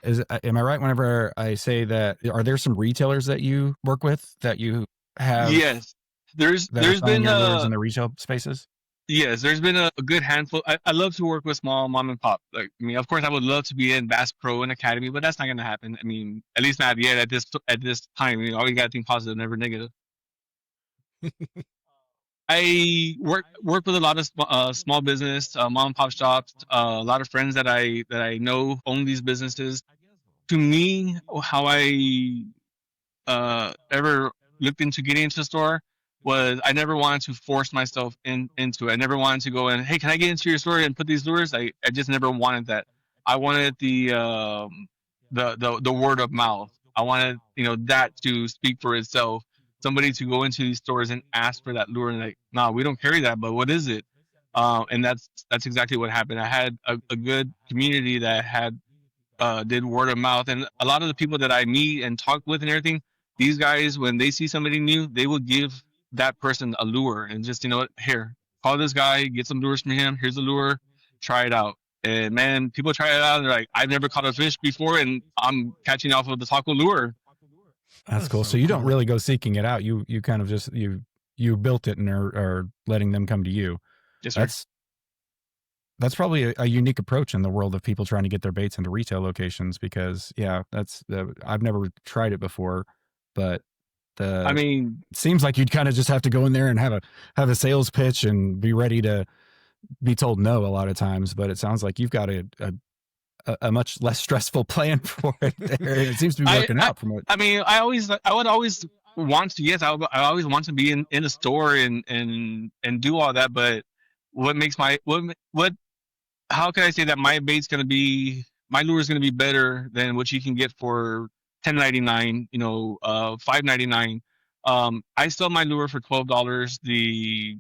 am I right whenever I say that, are there some retailers that you work with that you have? Yes. There's been in the retail spaces. Yes, there's been a good handful. I love to work with small mom and pop. Like, I mean, of course, I would love to be in Bass Pro and Academy, but that's not going to happen. I mean, at least not yet at this time. Always got to think positive, never negative. I work with a lot of small business, mom and pop shops. A lot of friends that I know own these businesses. To me, how I ever looked into getting into the store was I never wanted to force myself into it. I never wanted to go in, hey, can I get into your store and put these lures? I just never wanted that. I wanted the word of mouth. I wanted that to speak for itself. Somebody to go into these stores and ask for that lure and like, no, we don't carry that, but what is it? And that's exactly what happened. I had a good community that had did word of mouth, and a lot of the people that I meet and talk with and everything, these guys, when they see somebody new, they will give that person a lure and just, here, call this guy, get some lures from him. Here's a lure, try it out. And man, people try it out and they're like, I've never caught a fish before and I'm catching off of the taco lure. That's cool. So you don't really go seeking it out. You kind of just, you built it and are letting them come to you. Yes, sir. That's probably a unique approach in the world of people trying to get their baits into retail locations because I've never tried it before, but it seems like you'd kind of just have to go in there and have a sales pitch and be ready to be told no a lot of times. But it sounds like you've got a much less stressful plan for it there. It seems to be working out from what. I mean, I would always want to. Yes, I always want to be in a store and do all that. But what makes what how can I say that my lure is gonna be better than what you can get for $10.99, $5.99. I sell my lure for $12.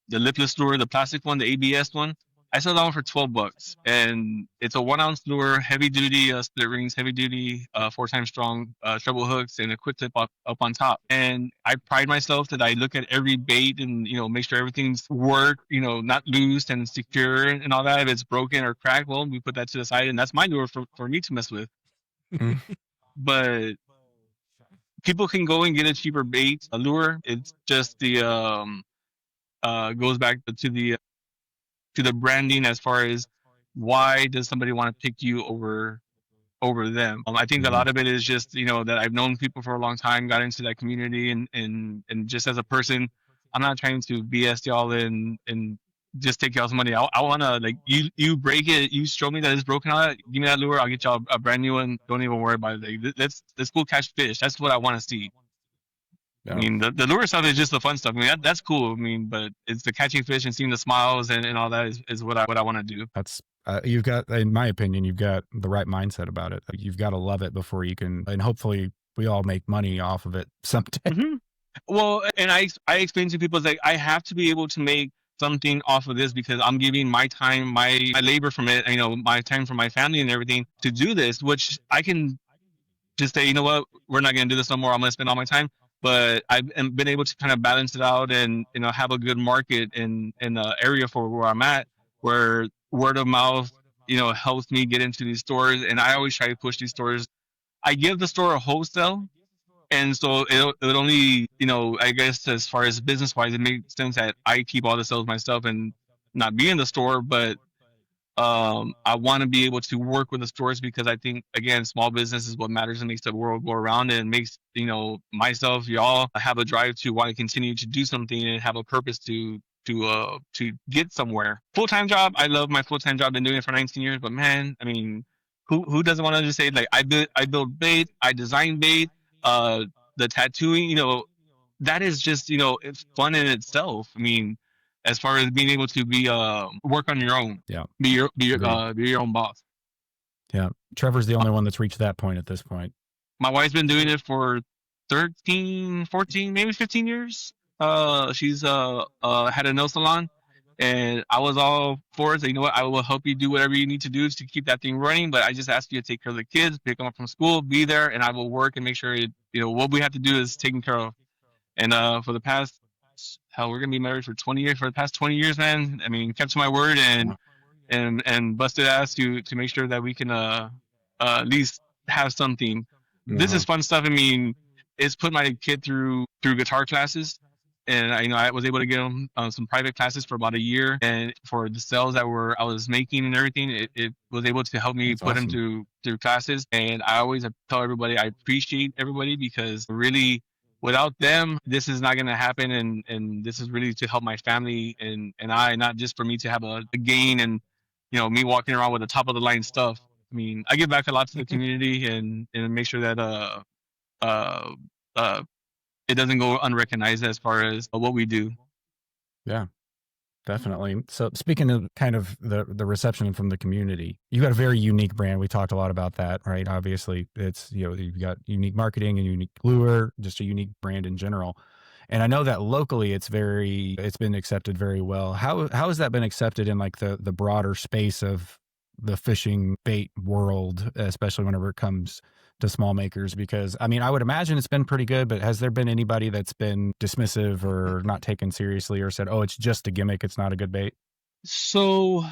The lipless lure, the plastic one, the ABS one, I sell that one for $12, and it's a 1 ounce lure, heavy duty split rings, heavy duty 4 times strong treble hooks, and a quick clip up on top. And I pride myself that I look at every bait and make sure everything's worked, not loose and secure and all that. If it's broken or cracked, well, we put that to the side, and that's my lure for me to mess with. But people can go and get a cheaper bait, a lure. It's just the goes back to the branding as far as why does somebody want to pick you over them. I think a lot of it is just that I've known people for a long time, got into that community, and just as a person, I'm not trying to BS y'all and just take y'all's money. I want to, like, you break it, you show me that it's broken out, give me that lure, I'll get y'all a brand new one. Don't even worry about it. Like, let's go catch fish. That's what I want to see. Yeah. I mean, the lure stuff is just the fun stuff. I mean, that's cool. I mean, but it's the catching fish and seeing the smiles and all that is what I want to do. That's you've got, in my opinion, you've got the right mindset about it. You've got to love it before you can, and hopefully we all make money off of it someday. Mm-hmm. Well, and I explain to people, like, I have to be able to make something off of this because I'm giving my time, my labor from it, my time from my family and everything to do this, which I can just say, you know what, we're not going to do this no more. I'm going to spend all my time. But I've been able to kind of balance it out and have a good market in the area for where I'm at, where word of mouth helps me get into these stores. And I always try to push these stores. I give the store a wholesale, and so it only I guess as far as business wise, it makes sense that I keep all the sales myself and not be in the store. But I want to be able to work with the stores because I think, again, small business is what matters and makes the world go around, and makes myself, y'all, have a drive to want to continue to do something and have a purpose to get somewhere. Full-time job, I love my full-time job. Been doing it for 19 years, but man, I mean, who doesn't want to just say, like, I build bait, I design bait, the tattooing, that is just it's fun in itself. I mean, as far as being able to be work on your own, be your own boss. Yeah, Trevor's the only one that's reached that point at this point. My wife's been doing it for 13, 14, maybe 15 years. She's had a nail salon, and I was all for it. So, you know what, I will help you do whatever you need to do to keep that thing running. But I just ask you to take care of the kids, pick them up from school, be there, and I will work and make sure what we have to do is taken care of. And for the past, hell, we're gonna be married for 20 years. For the past 20 years, man, I mean, kept to my word and busted ass to make sure that we can at least have something. This is fun stuff. I mean, it's put my kid through guitar classes, and I was able to get him some private classes for about a year, and for the sales that I was making and everything, it was able to help me put him through classes. And I always tell everybody I appreciate everybody, because really, without them, this is not going to happen. And this is really to help my family and I, not just for me to have a gain and, me walking around with the top of the line stuff. I mean, I give back a lot to the community and make sure that, it doesn't go unrecognized as far as what we do. Yeah, definitely. So speaking of kind of the reception from the community, you got a very unique brand. We talked a lot about that, right? Obviously, it's, you've got unique marketing and unique lure, just a unique brand in general. And I know that locally it's been accepted very well. How has that been accepted in like the broader space of the fishing bait world, especially whenever it comes to small makers? Because I mean, I would imagine it's been pretty good, but has there been anybody that's been dismissive or not taken seriously, or said, oh, it's just a gimmick, it's not a good bait? So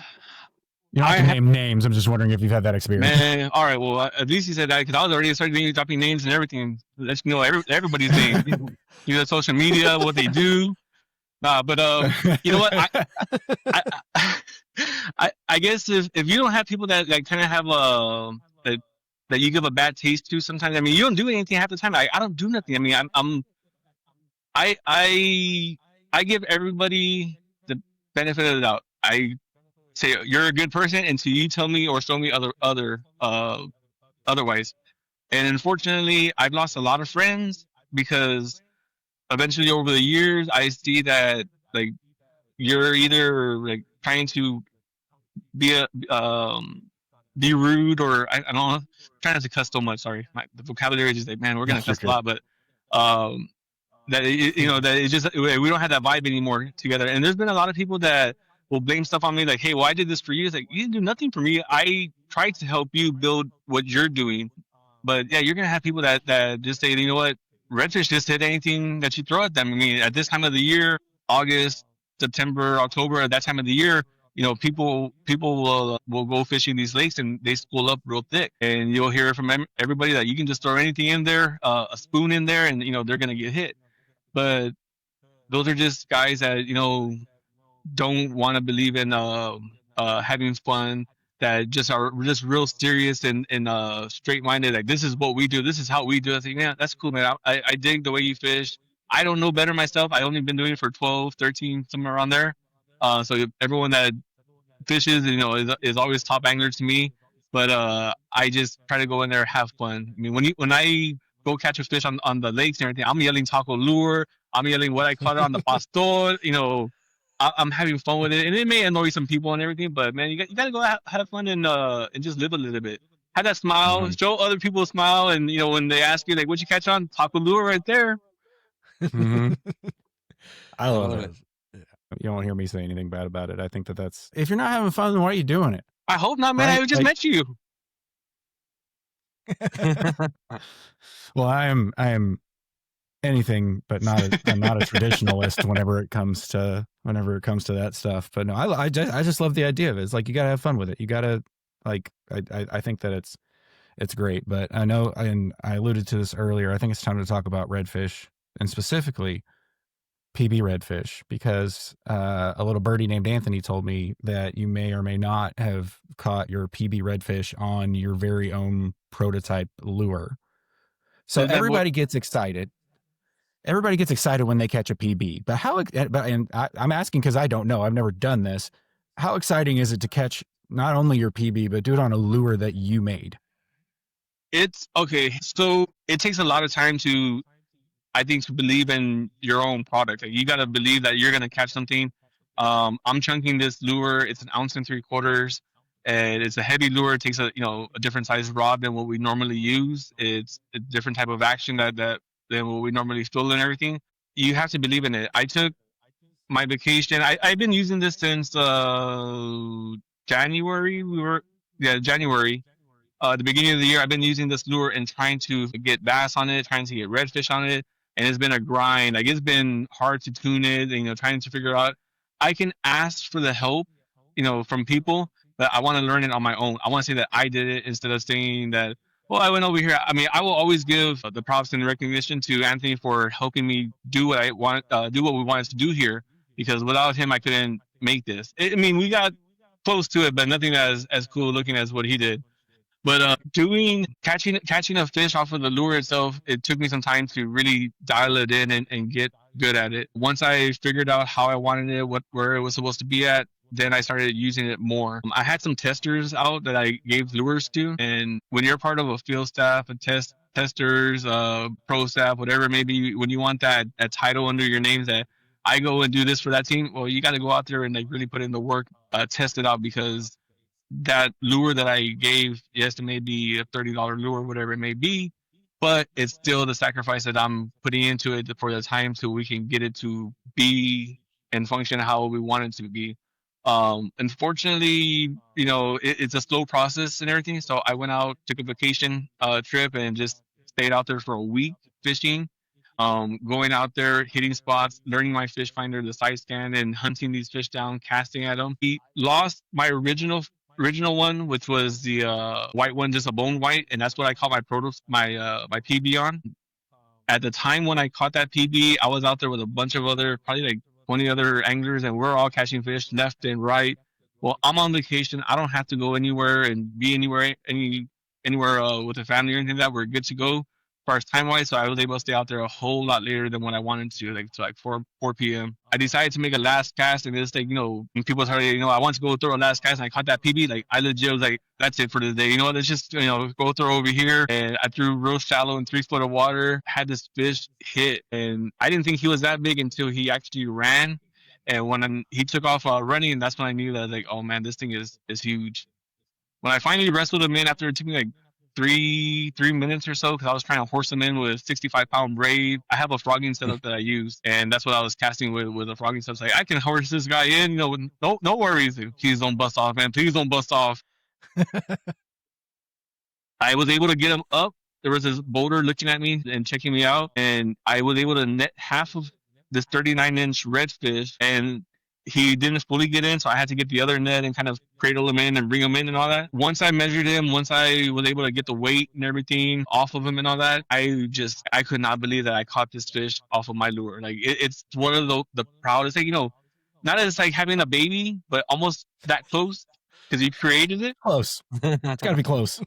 you don't have to name names. I'm just wondering if you've had that experience. Man, all right. Well, at least you said that, because I was already starting dropping names and everything. Let's everybody's name. Social media, what they do. Nah, but you know what? I guess if you don't have people that like kind of have that you give a bad taste to sometimes. I mean, you don't do anything half the time. I don't do nothing. I mean, I give everybody the benefit of the doubt. I say you're a good person until you tell me or show me otherwise. And unfortunately, I've lost a lot of friends because eventually over the years I see that, like, you're either like trying to be rude, or I don't know. I'm trying not to cuss so much. Sorry, the vocabulary is just like, man, we're gonna You're cuss a good. lot, but that that it just we don't have that vibe anymore together. And there's been a lot of people that will blame stuff on me, like, hey, well, I did this for you. It's like, you didn't do nothing for me. I tried to help you build what you're doing. But yeah, you're gonna have people that just say, you know what, Redfish just hit anything that you throw at them. I mean, at this time of the year, August, September, October, at that time of the year, people will go fishing these lakes and they spool up real thick, and you'll hear from everybody that you can just throw anything in there, a spoon in there, and they're gonna get hit. But those are just guys that don't want to believe in having fun, that just are just real serious and straight minded, like, this is what we do, this is how we do it. I think, yeah, that's cool, man. I dig the way you fish. I don't know better myself. I only been doing it for 12, 13, somewhere around there. So everyone that fishes, is always top angler to me. But I just try to go in there and have fun. I mean, when I go catch a fish on the lakes and everything, I'm yelling taco lure. I'm yelling what I caught it on the pastor. I'm having fun with it, and it may annoy some people and everything. But man, you got to go have fun and just live a little bit. Have that smile, Mhm. show other people a smile, and when they ask you like, "What you catch on?" Taco lure right there. Mhm. I love love it. it. You won't hear me say anything bad about it. I think that's, if you're not having fun, then why are you doing it? I hope not, man. Right? I just Like, met you. well, I am anything but I'm not a traditionalist whenever it comes to that stuff. But no, I just love the idea of it. It's like, you gotta have fun with it. You gotta, like, I think that it's great. But I know, and I alluded to this earlier, I think it's time to talk about redfish, and specifically PB redfish, because a little birdie named Anthony told me that you may or may not have caught your PB redfish on your very own prototype lure. So That everybody gets excited. Everybody gets excited when they catch a PB. But I'm asking because I don't know. I've never done this. How exciting is it to catch not only your PB, but do it on a lure that you made? It's okay. So it takes a lot of time I think, to believe in your own product. Like, you got to believe that you're going to catch something. I'm chunking this lure. It's 1.75 ounces, and it's a heavy lure. It takes a different size rod than what we normally use. It's a different type of action than what we normally fill and everything. You have to believe in it. I took my vacation. I've been using this since January. January, the beginning of the year. I've been using this lure and trying to get bass on it, trying to get redfish on it, and it's been a grind. Like, it's been hard to tune it, and trying to figure out. I can ask for the help, from people, but I want to learn it on my own. I want to say that I did it instead of saying that. Well, I went over here. I mean, I will always give the props and recognition to Anthony for helping me do what I want, do what we wanted to do here. Because without him, I couldn't make this. I mean, we got close to it, but nothing as cool looking as what he did. But doing catching a fish off of the lure itself, it took me some time to really dial it in and get good at it. Once I figured out how I wanted it, where it was supposed to be at, then I started using it more. I had some testers out that I gave lures to, and when you're part of a field staff, testers, pro staff, whatever it may be, when you want that title under your name that I go and do this for that team, well, you got to go out there and like really put in the work, test it out, because that lure that I gave, yes, it may be a $30 lure, whatever it may be, but it's still the sacrifice that I'm putting into it for the time so we can get it to be and function how we want it to be. Unfortunately, it's a slow process and everything. So I went out, took a vacation trip, and just stayed out there for a week fishing. Going out there, hitting spots, learning my fish finder, the side scan, and hunting these fish down, casting at them. He lost my original one, which was the white one, just a bone white, and that's what I caught my PB on. At the time when I caught that PB, I was out there with a bunch of other, probably like 20 other anglers, and we're all catching fish left and right. Well, I'm on vacation. I don't have to go anywhere and be anywhere with the family or anything like that. We're good to go as far as time wise. So I was able to stay out there a whole lot later than what I wanted to, like to like 4 p.m. I decided to make a last cast, and it's like, when people started, I want to go throw a last cast, and I caught that PB. Like, I legit was like, that's it for the day. Let's just go throw over here. And I threw real shallow in 3 foot of water. Had this fish hit, and I didn't think he was that big until he actually ran. And when he took off running, that's when I knew that like, oh man, this thing is huge. When I finally wrestled him in after it took me like three minutes or so, because I was trying to horse him in with 65-pound braid. I have a frogging setup that I use, and that's what I was casting with a frogging setup. Like I can horse this guy in, with no worries. Please don't bust off, man. Please don't bust off. I was able to get him up. There was this boulder looking at me and checking me out, and I was able to net half of this 39-inch redfish, and he didn't fully get in, so I had to get the other net and kind of cradle him in and bring him in and all that. Once I measured him, once I was able to get the weight and everything off of him and all that, I could not believe that I caught this fish off of my lure. Like it's one of the proudest thing, not as like having a baby, but almost that close because you created it. Close. It's got to be close.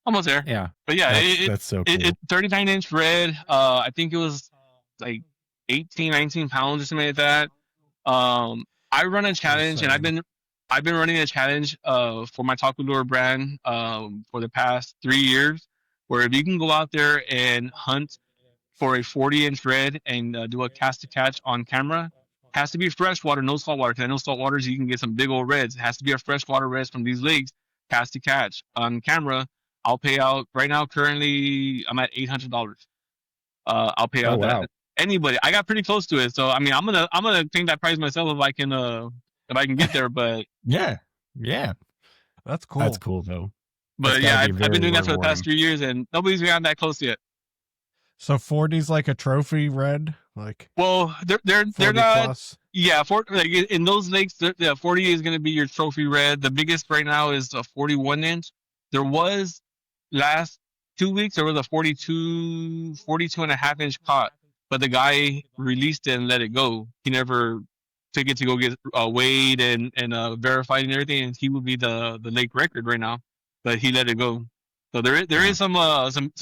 Almost there. Yeah. But yeah, that's so cool. 39-inch red. I think it was like 18, 19 pounds or something like that. I run a challenge, and I've been running a challenge for my Taco Lure brand for the past 3 years, where if you can go out there and hunt for a 40-inch red and do a cast to catch on camera, has to be freshwater, no saltwater. Because I know saltwaters you can get some big old reds. It has to be a freshwater red from these lakes, cast to catch on camera. I'll pay out right now. Currently, I'm at $800. I'll pay out that. Anybody, I got pretty close to it, so I mean, I'm gonna take that prize myself if I can get there. But yeah, that's cool. That's cool though. But yeah, I've been doing that for the past 3 years, and nobody's gotten that close yet. So 40's like a trophy red, like. Well, they're not. Plus. Yeah, like in those lakes, the 40 is going to be your trophy red. The biggest right now is a 41-inch. There was last 2 weeks there was a 42 and a half inch caught, but the guy released it and let it go. He never took it to go get weighed and verified and everything, and he would be the lake record right now, but he let it go. So there is some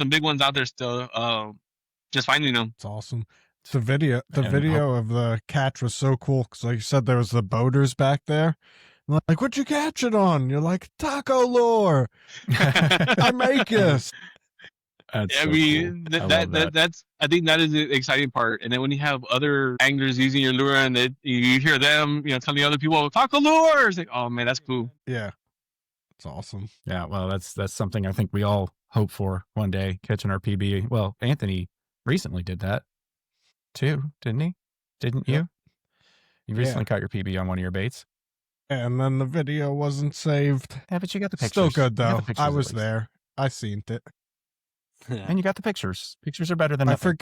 big ones out there still. Just finding them. It's awesome. The video of the catch was so cool because, like you said, there was the boaters back there. I'm like, what you catch it on? You're like, taco lure. I make this. I mean, cool. That's I think that is the exciting part. And then when you have other anglers using your lure and you hear them, telling other people taco lure, it's like, oh man, that's cool. Yeah, it's awesome. Yeah, well, that's something I think we all hope for one day, catching our PB. Well, Anthony recently did that too, didn't he? Didn't you? You recently caught your PB on one of your baits. And then the video wasn't saved. Yeah, but you got the pictures. Still good though. I was there. I seen it. And you got the pictures. Pictures are better than nothing.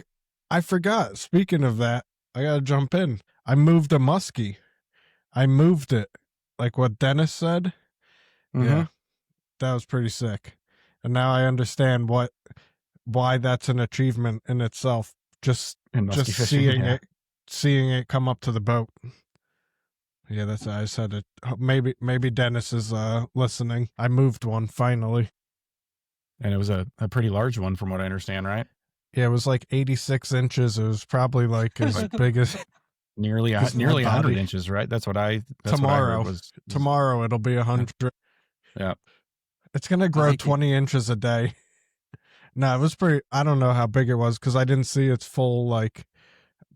I forgot. Speaking of that, I gotta jump in. I moved a muskie. I moved it. Like what Dennis said. Mm-hmm. Yeah. That was pretty sick. And now I understand why that's an achievement in itself. Just seeing it come up to the boat. Yeah, that's I said it. Maybe Dennis is listening. I moved one finally. And it was a pretty large one from what I understand, right? Yeah, it was like 86 inches. It was probably like as big as nearly 100 inches, right? That's what I tomorrow it'll be 100. Yeah. It's going to grow 20 inches a day. No, it was pretty, I don't know how big it was because I didn't see its full like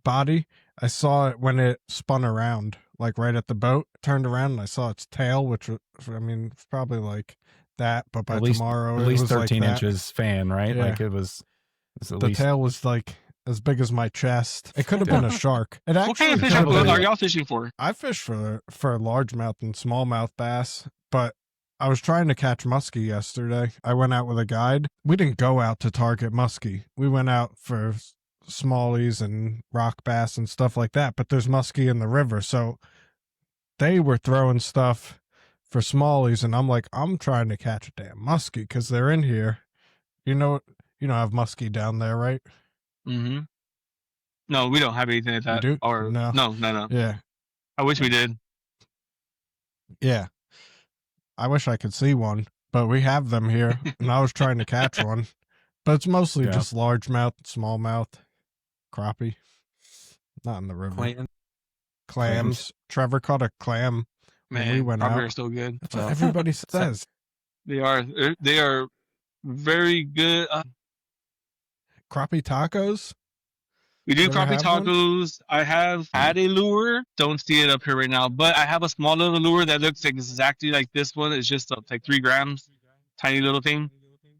body. I saw it when it spun around, like right at the boat, turned around and I saw its tail, which I mean, it's probably like that, but by tomorrow at least it was 13 like inches fan, right? Yeah. Like it was at the least... tail was like as big as my chest. It could have been a shark. It actually, what kind of fish are y'all fishing for? I fish for largemouth and smallmouth bass, but I was trying to catch muskie yesterday. I went out with a guide. We didn't go out to target muskie. We went out for smallies and rock bass and stuff like that, but there's muskie in the river. So they were throwing stuff for smallies, and I'm like, I'm trying to catch a damn muskie because they're in here. You don't have muskie down there, right? Mm-hmm. No, we don't have anything like that. You do? Or no. Yeah. I wish we did. Yeah. I wish I could see one, but we have them here, and I was trying to catch one. But it's mostly just largemouth, smallmouth, crappie. Not in the river. Clams. Trevor caught a clam when we went out. Crappie are still good. That's what everybody says. They are very good. Crappie tacos? We do You ever crappie have one? tacos. I have had a lure. Don't see it up here right now, but I have a small little lure that looks exactly like this one. It's just like 3 grams, tiny little thing.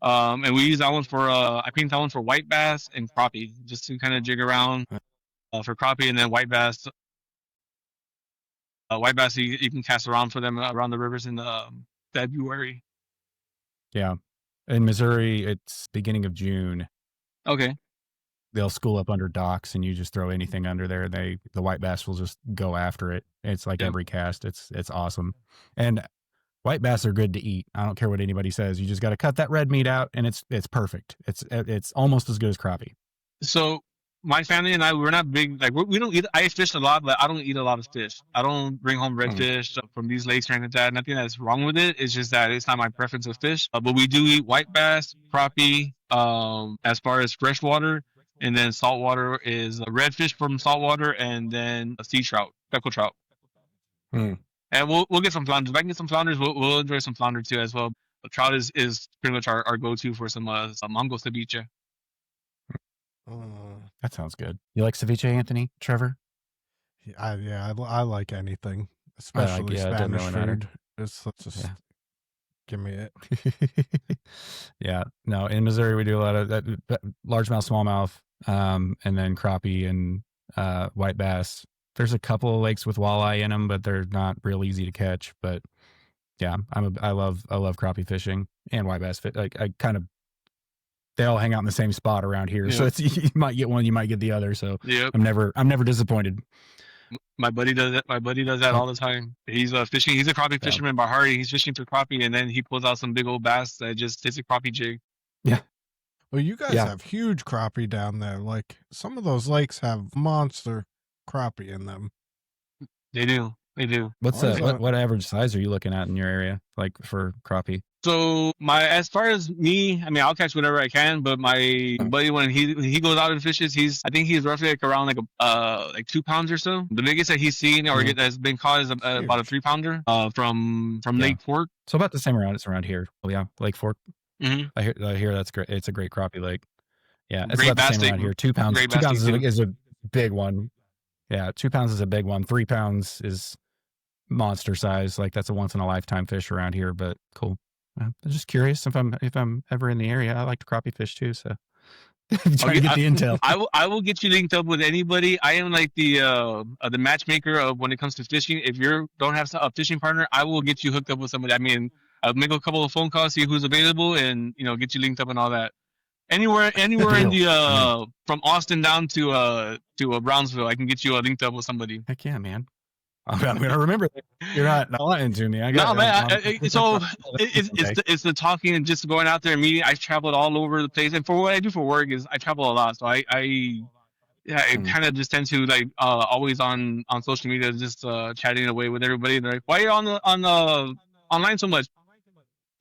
And we use that one for I think that one for white bass and crappie, just to kind of jig around for crappie, and then white bass. White bass you can cast around for them around the rivers in February. Yeah. In Missouri, it's beginning of June. Okay. They'll school up under docks, and you just throw anything under there. The white bass will just go after it. It's like Yep. every cast. It's awesome. And white bass are good to eat. I don't care what anybody says. You just got to cut that red meat out, and it's perfect. It's almost as good as crappie. So my family and I, we're not big. Like we don't eat. I fish a lot, but I don't eat a lot of fish. I don't bring home redfish from these lakes or anything like that. Nothing that's wrong with it. It's just that it's not my preference of fish. But we do eat white bass, crappie. As far as freshwater, and then saltwater is redfish from saltwater, and then a sea trout, speckled trout. And we'll get some flounders. If I can get some flounders, we'll enjoy some flounder too as well. But trout is pretty much our go-to for some mango ceviche. That sounds good. You like ceviche, Anthony? Trevor? I like anything, especially it doesn't Spanish really matter. food. Let's just give me it. Yeah. No, in Missouri we do a lot of that largemouth, smallmouth, and then crappie and white bass. There's a couple of lakes with walleye in them, but they're not real easy to catch. But yeah, I love crappie fishing and white bass. Like they all hang out in the same spot around here, so it's you might get one, you might get the other. So I'm never disappointed. My buddy does that. My buddy does that all the time. He's fishing. He's a crappie fisherman by heart. He's fishing for crappie, and then he pulls out some big old bass that just hits a crappie jig. Yeah. Well, you guys have huge crappie down there. Like some of those lakes have monster crappie in them. They do. What average size are you looking at in your area, like for crappie? So as far as me, I mean, I'll catch whatever I can. But my buddy, when he goes out and fishes, I think he's roughly like around like 2 pounds or so. The biggest that he's seen or that's been caught is about a 3-pounder from Lake Fork. So about the same it's around here. Well, yeah, Lake Fork. Mm-hmm. I hear that's great. It's a great crappie lake. Yeah, it's great about the same around here. 2 pounds. 2 pounds is a big one. Yeah, 2 pounds is a big one. 3 pounds is monster size. Like that's a once in a lifetime fish around here. But cool. I'm just curious if I'm ever in the area. I like to crappie fish too, so trying to get the intel. I will get you linked up with anybody. I am like the matchmaker of when it comes to fishing. If you don't have a fishing partner, I will get you hooked up with somebody. I mean, I'll make a couple of phone calls, see who's available, and get you linked up and all that. Anywhere in the from Austin down to Brownsville, I can get you linked up with somebody. Heck yeah, man. I'm gonna remember that. You're not lying to me. It's the talking and just going out there and meeting. I've traveled all over the place, and for what I do for work is I travel a lot. So I kind of just tend to like always on social media, just chatting away with everybody. And they're like, "Why are you on the online so much?"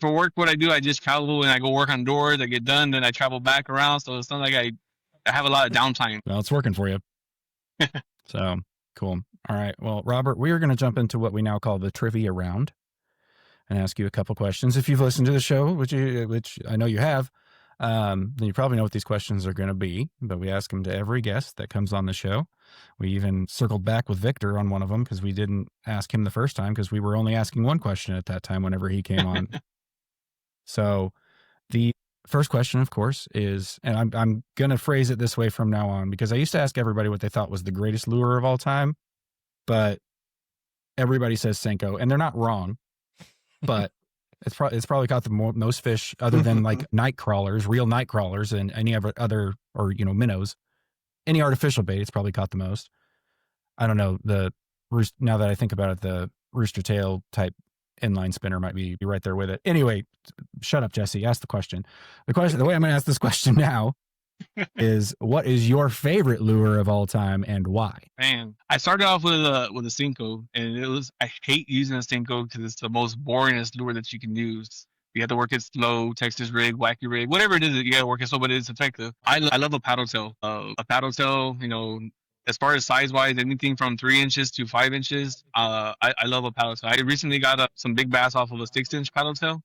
For work, what I do, I just travel and I go work on doors. I get done, then I travel back around. So it's not like I have a lot of downtime. Well, it's working for you. So cool. All right. Well, Robert, we are going to jump into what we now call the trivia round and ask you a couple questions. If you've listened to the show, which I know you have, then you probably know what these questions are going to be, but we ask them to every guest that comes on the show. We even circled back with Victor on one of them because we didn't ask him the first time because we were only asking one question at that time whenever he came on. So the first question, of course, is, and I'm going to phrase it this way from now on because I used to ask everybody what they thought was the greatest lure of all time, but everybody says Senko, and they're not wrong, but it's probably caught the most fish other than like night crawlers, real night crawlers, and any other or minnows. Any artificial bait, it's probably caught the most. I don't know, now that I think about it, the rooster tail type inline spinner might be right there with it. Anyway, shut up, Jesse. Ask the question. The way I'm going to ask this question now is, what is your favorite lure of all time and why? Man, I started off with a Senko, and I hate using a Senko because it's the most boringest lure that you can use. You have to work it slow, Texas rig, wacky rig, whatever it is, you got to work it slow, but it's effective. I love a paddle tail. A paddle tail, as far as size wise, anything from 3 inches to 5 inches. I love a paddle tail. I recently got some big bass off of a 6-inch paddle tail,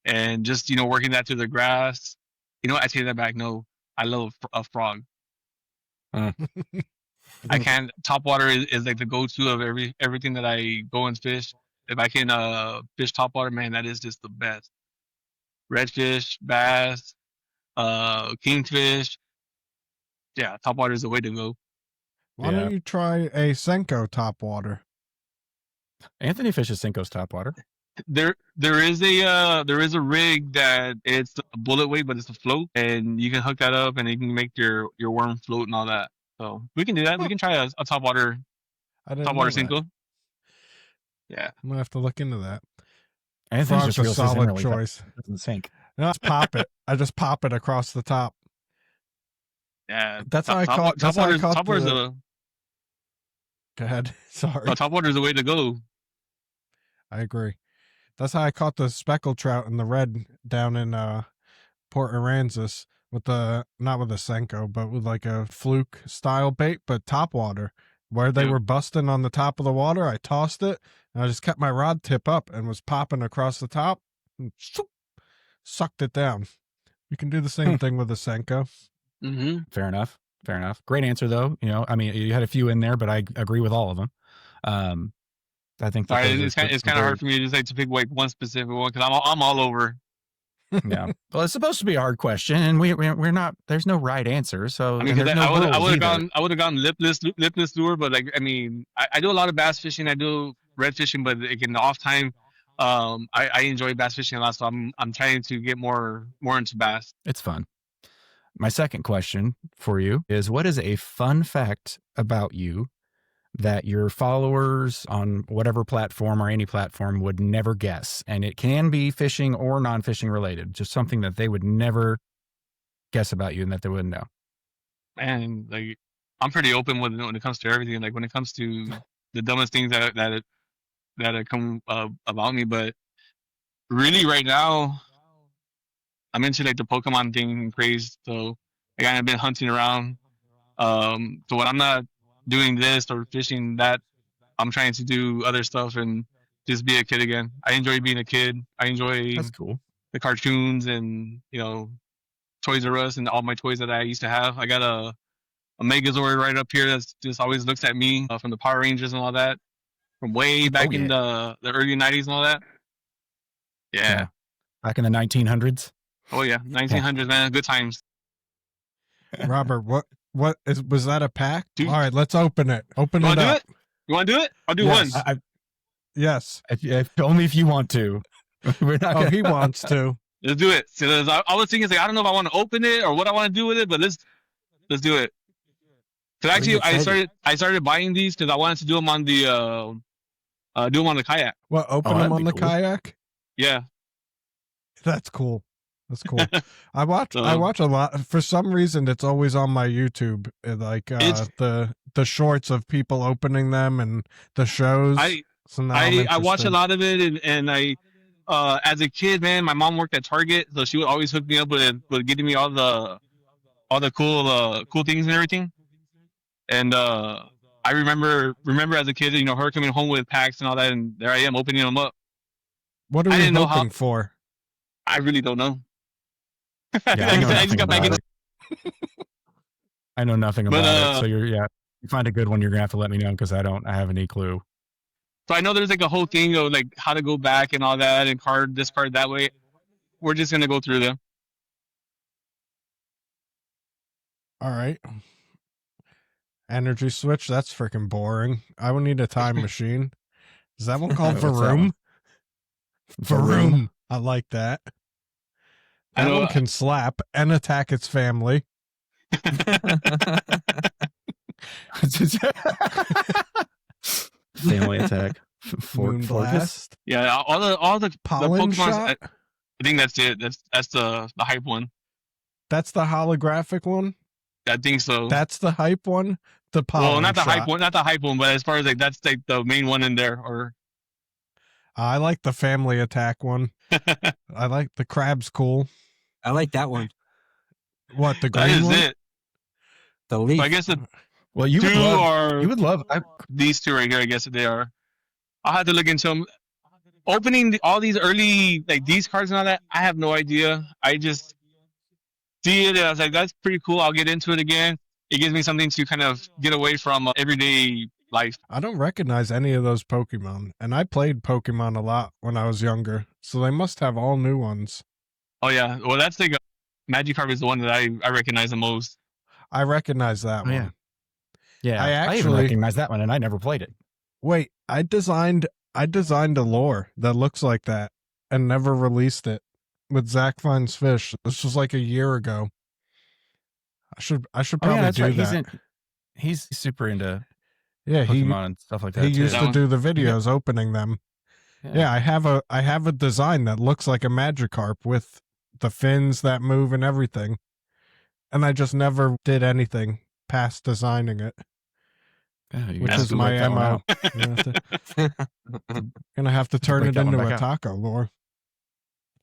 and just working that through the grass. I take that back. No, I love a frog. I can't. Top water is like the go-to of everything that I go and fish. If I can fish top water, man, that is just the best. Redfish, bass, kingfish. Yeah, top water is the way to go. Why don't you try a Senko top water? Anthony fishes Cinco's top water. There is a rig that it's a bullet weight, but it's a float, and you can hook that up, and you can make your worm float and all that. So we can do that. We can try a top water Cinco. Yeah, I'm gonna have to look into that. Anthony's just a reels his in solid really choice. Doesn't sink. No, I just pop it. I just pop it across the top. Yeah, That's how I caught. That's how I caught top water's the. Go ahead. Sorry. Top water is the way to go. I agree. That's how I caught the speckled trout and the red down in Port Aransas with not with a Senko, but with like a fluke style bait, but top water. Where they were busting on the top of the water, I tossed it and I just kept my rod tip up and was popping across the top and sucked it down. You can do the same thing with a Senko. Mm-hmm. Fair enough. Great answer, though. I mean, you had a few in there, but I agree with all of them. I think that it's kind of hard for me to just to pick like one specific one because I'm all over. Yeah. Well, it's supposed to be a hard question, and we're not. There's no right answer. So I mean, I would have gone lipless lure, but like I mean, I do a lot of bass fishing. I do red fishing, but like in the off time, I enjoy bass fishing a lot. So I'm trying to get more into bass. It's fun. My second question for you is: what is a fun fact about you that your followers on whatever platform or any platform would never guess? And it can be fishing or non-fishing related, just something that they would never guess about you and that they wouldn't know. And like, I'm pretty open when it comes to everything. Like when it comes to the dumbest things that come about me, but really right now, I'm into like the Pokemon thing craze. So like I've been hunting around. So when I'm not doing this or fishing that, I'm trying to do other stuff and just be a kid again. I enjoy being a kid. I enjoy That's cool. The cartoons and Toys R Us and all my toys that I used to have. I got a Megazord right up here that's just always looks at me from the Power Rangers and all that from way back in the early 90s and all that. Yeah. Back in the 1900s. Oh yeah, 1900s, man, good times. Robert, what was that a pack? Dude. All right, let's open it. Open it up. You want to do it? I'll do one. Yes. If only if you want to. We're not. He wants to. Let's do it. So I was thinking, like, I don't know if I want to open it or what I want to do with it, but let's do it. Because actually, I started buying these because I wanted to do them on the kayak. What? Open them on the kayak? Yeah. That's cool. That's cool. I watch a lot. For some reason, it's always on my YouTube. Like the shorts of people opening them and the shows. I watch a lot of it, and I as a kid, man, my mom worked at Target, so she would always hook me up with getting me all the cool things and everything. And I remember as a kid, her coming home with packs and all that, and there I am opening them up. What are you hoping for? I really don't know. Yeah, I know nothing about it. So you find a good one, you're gonna have to let me know because I have any clue. So I know there's like a whole thing of like how to go back and all that and card this card that way. We're just gonna go through them. All right. Energy switch, that's freaking boring. I would need a time machine. Is that one called Varoom? Varoom. I like that. That one can slap and attack its family. Family attack. Moonblast. Yeah, all the Pollen Pokemon. shot? I think that's it. That's the hype one. That's the holographic one. I think so. That's the hype one. The pollen. Well, not the shot. hype one, but as far as like that's like the main one in there. Or I like the family attack one. I like the crab's cool. I like that one. What, the green that is one? it. The leaf. So I guess the you would love these two right here. I guess they are. I'll have to look into them. Opening all these early like these cards and all that, I have no idea. I just see it and I was like, that's pretty cool. I'll get into it again. it gives me something to kind of get away from everyday life. I don't recognize any of those Pokemon, and I played Pokemon a lot when I was younger, so they must have all new ones. Oh yeah, well that's like Magikarp is the one that I recognize the most. I recognize that one. Yeah. Yeah, I I even actually- recognize that one, and I never played it. Wait, I designed a lure that looks like that and never released it with Zach Finds Fish. This was like a year ago. I should probably do that. He's super into Yeah, Pokemon and stuff like that. he too. used to do the videos opening them. Yeah, I have a design that looks like a Magikarp with the fins that move and everything. And I just never did anything past designing it, Yeah, you which have is to my work that one MO. out. Gonna have to turn break it that one into back a out. taco lure.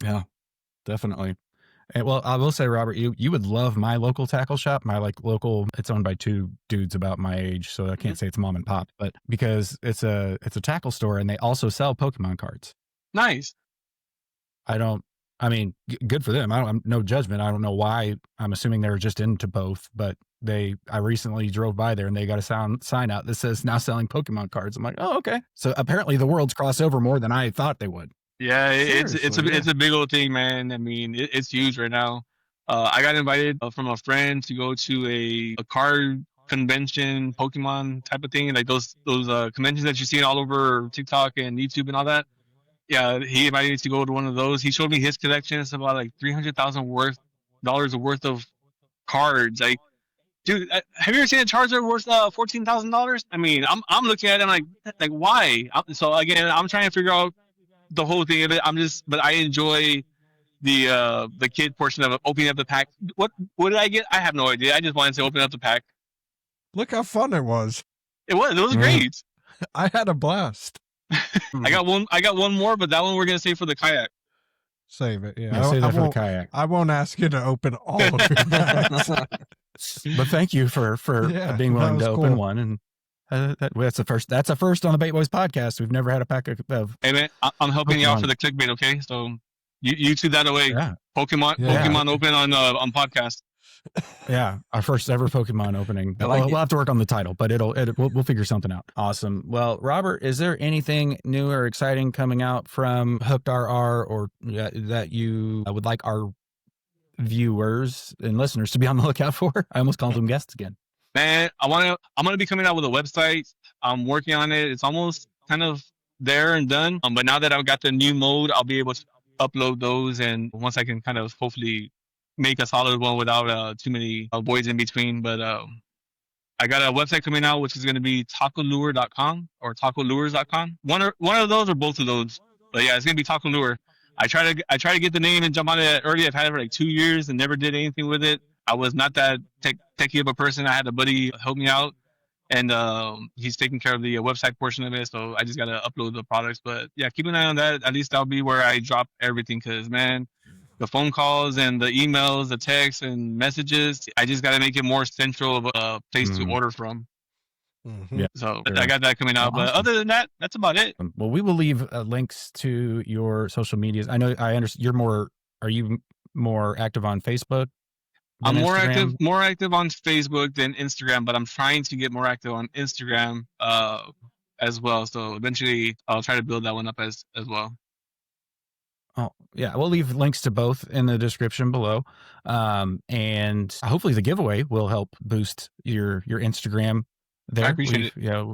Yeah, definitely. And, well, I will say, Robert, you would love my local tackle shop. My local, it's owned by two dudes about my age, so I can't say it's mom and pop, but because it's a tackle store and they also sell Pokemon cards. Nice. I mean, good for them. I'm no judgment. I don't know why. I'm assuming they were just into both, but I recently drove by there and they got a sign out that says now selling Pokemon cards. I'm like, oh, okay. So apparently the world's crossed over more than I thought they would. Yeah, it's Seriously, a big old thing, man. I mean, it's huge right now. I got invited from a friend to go to a card convention, Pokemon type of thing, like those conventions that you're seeing all over TikTok and YouTube and all that. Yeah, he invited me to go to one of those. He showed me his collection. It's about like $300,000 worth of cards. Like, dude, have you ever seen a Charizard worth $14,000? I mean, I'm looking at it, I'm like why? So again, I'm trying to figure out the whole thing of it. But I enjoy the kid portion of it, opening up the pack. What did I get? I have no idea. I just wanted to open up the pack. Look how fun it was. It was Yeah. great. I had a blast. I got one more, but that one we're gonna save for the kayak. Save it. Yeah, Yeah, say that for the won't, kayak. I won't ask you to open all of your bags. But thank you for Yeah, being willing that to was open cool. one. And that's a first. That's a first on the Bait Boys podcast. We've never had a pack of Hey man, I'm helping you out Pokemon. for the clickbait. Okay, so you two that away. yeah. Pokemon Yeah. Pokemon open on podcast. Yeah, our first ever Pokemon opening. I like We'll have to work on the title, but we'll figure something out. Awesome. Well, Robert, is there anything new or exciting coming out from HookdRR or that you would like our viewers and listeners to be on the lookout for? I almost called them guests again. Man, I'm gonna be coming out with a website. I'm working on it. It's almost kind of there and done. But now that I've got the new mode, I'll be able to upload those, and once I can kind of hopefully make a solid one without too many voids in between. But I got a website coming out, which is going to be tacolure.com or tacolures.com. One of those or both of those. But yeah, it's going to be Taco Lure. I try to get the name and jump on it early. I've had it for like 2 years and never did anything with it. I was not that techie of a person. I had a buddy help me out, and he's taking care of the website portion of it. So I just got to upload the products. But yeah, keep an eye on that. At least that'll be where I drop everything. Because man, the phone calls and the emails, the texts and messages, I just got to make it more central of a place to order from. Mhm. Yeah. So Sure. I got that coming out. But Awesome. other than that, that's about it. Well, we will leave links to your social medias. I understand are you more active on Facebook? I'm than more Instagram? active on Facebook than Instagram, but I'm trying to get more active on Instagram as well. So eventually I'll try to build that one up as well. Oh, yeah. We'll leave links to both in the description below. And hopefully the giveaway will help boost your Instagram there. I appreciate it. Yeah.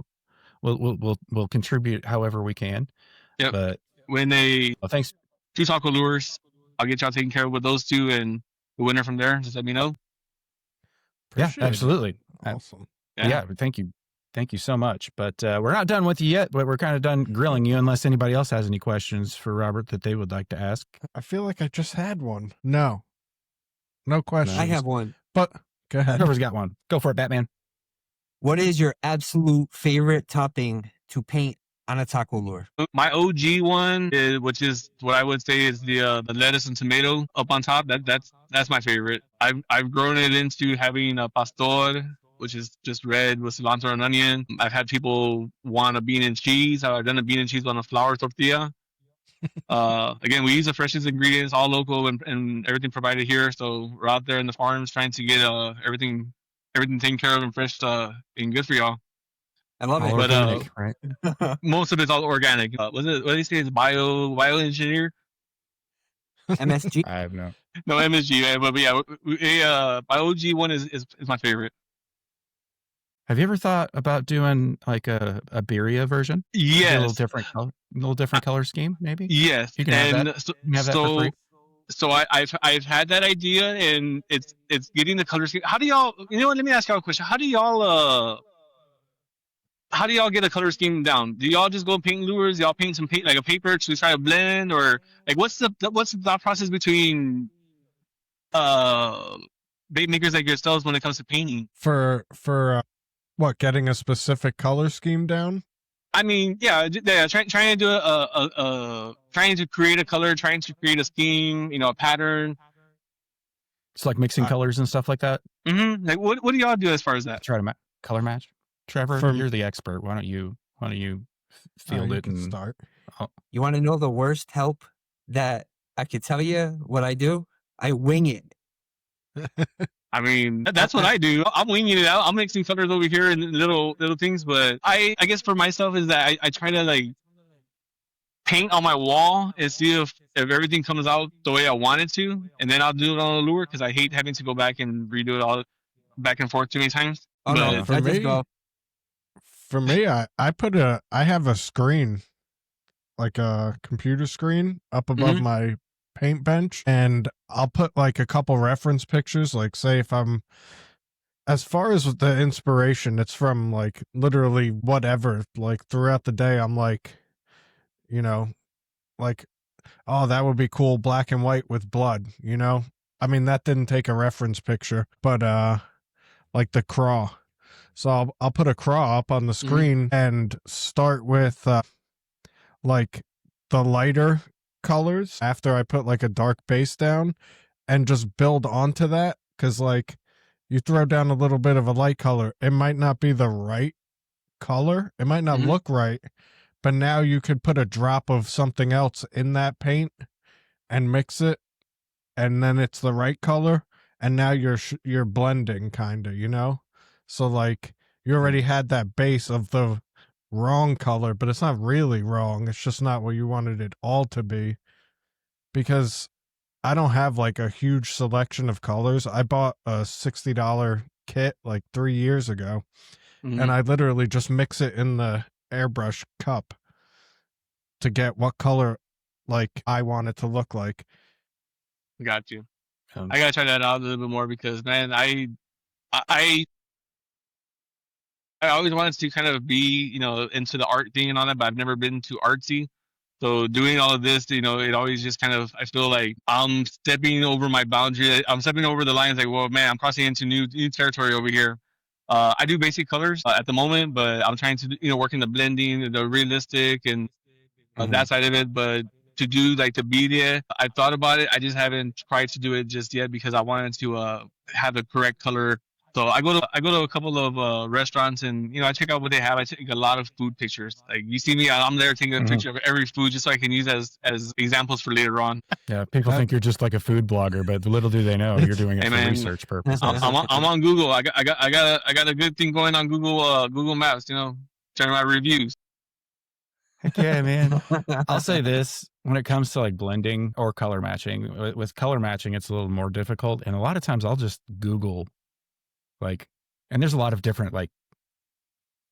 We'll contribute however we can. Yep. But When they thanks. 2 taco lures, I'll get y'all taken care of with those 2, and the winner from there, just let me know. Yeah, Appreciate it. absolutely. Awesome. Yeah. Thank you. Thank you so much. But we're not done with you yet, but we're kind of done grilling you unless anybody else has any questions for Robert that they would like to ask. I feel like I just had one. No questions. I have one. But go ahead. Whoever's got one. Go for it, Batman. What is your absolute favorite topping to paint on a taco lure? My OG one, which is what I would say is the lettuce and tomato up on top. That's my favorite. I've grown it into having a pastor, which is just red with cilantro and onion. I've had people want a bean and cheese. I've done a bean and cheese on a flour tortilla. Again, we use the freshest ingredients, all local and everything provided here. So we're out there in the farms trying to get everything everything taken care of and fresh and good for y'all. I love All it. But organic, right? most of it's all organic. Was it? What do they say? It's bioengineer? MSG. I have no. No MSG. But yeah, BioG one is my favorite. Have you ever thought about doing like a Beria version? Yes. A little different color scheme, maybe? Yes. You can have that. You can have that for free. So I've had that idea, and it's getting the color scheme. How do y'all? You know what? Let me ask y'all a question. How do y'all get a color scheme down? Do y'all just go paint lures? Y'all paint some paint like a paper to try to blend, or like what's the thought process between bait makers like yourselves when it comes to painting? For what, getting a specific color scheme down? I mean, yeah, trying to do trying to create a color, trying to create a scheme, a pattern. It's like mixing colors and stuff like that. Mm-hmm. Like, what do y'all do as far as that? Try to color match. Trevor, you're the expert. Why don't you field it and start? You want to know the worst help that I could tell you what I do? I wing it. I mean, that's what I do. I'm winging it out. I'm mixing colors over here and little things, but I guess for myself is that I try to like paint on my wall and see if everything comes out the way I want it to, and then I'll do it on a lure because I hate having to go back and redo it all back and forth too many times. Oh but no, for me, I have a screen, like a computer screen up above my paint bench, and I'll put like a couple reference pictures, like say if I'm, as far as the inspiration, it's from like literally whatever, like throughout the day I'm like, like, oh, that would be cool, black and white with blood, I mean, that didn't take a reference picture, but like the craw. So I'll put a craw up on the screen and start with like the lighter colors after I put like a dark base down, and just build onto that, because like you throw down a little bit of a light color, it might not be the right color, it might not look right, but now you could put a drop of something else in that paint and mix it, and then it's the right color, and now you're blending kind of, so like you already had that base of the wrong color, but it's not really wrong, it's just not what you wanted it all to be, because I don't have like a huge selection of colors. I bought a $60 kit like 3 years ago, and I literally just mix it in the airbrush cup to get what color like I want it to look like. Got you. I gotta try that out a little bit more because, man, I always wanted to kind of be, into the art thing and all that, but I've never been too artsy. So doing all of this, it always just kind of, I feel like I'm stepping over my boundary. I'm stepping over the lines like, well, man, I'm crossing into new territory over here. I do basic colors at the moment, but I'm trying to, work in the blending, the realistic and that side of it. But to do like the media, I thought about it. I just haven't tried to do it just yet because I wanted to have the correct color. So I go to a couple of restaurants and I check out what they have. I take a lot of food pictures. Like you see me, I'm there taking a picture of every food just so I can use as examples for later on. Yeah, people think you're just like a food blogger, but little do they know you're doing it for research purposes. I'm on Google. I got a good thing going on Google Maps. Checking my reviews. Heck yeah, man. I'll say this, when it comes to like blending or color matching, with color matching, it's a little more difficult. And a lot of times I'll just Google like, and there's a lot of different like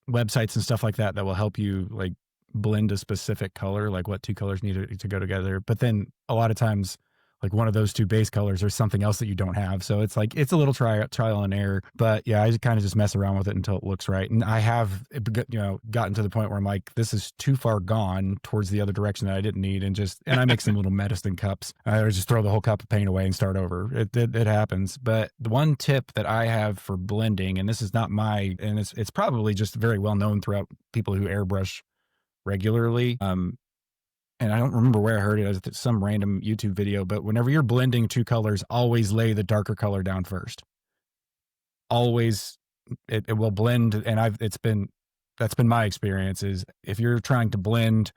websites and stuff like that will help you like blend a specific color, like what two colors need to go together. But then a lot of times like one of those two base colors or something else that you don't have. So it's like, it's a little trial and error, but yeah, I kind of just mess around with it until it looks right. And I have, gotten to the point where I'm like, this is too far gone towards the other direction that I didn't need. And I make some little medicine cups. I just throw the whole cup of paint away and start over. It happens. But the one tip that I have for blending, and this is not and it's probably just very well known throughout people who airbrush regularly. And I don't remember where I heard it. It was some random YouTube video, but whenever you're blending two colors, always lay the darker color down first. Always, it will blend. And that's been my experience, is if you're trying to blend,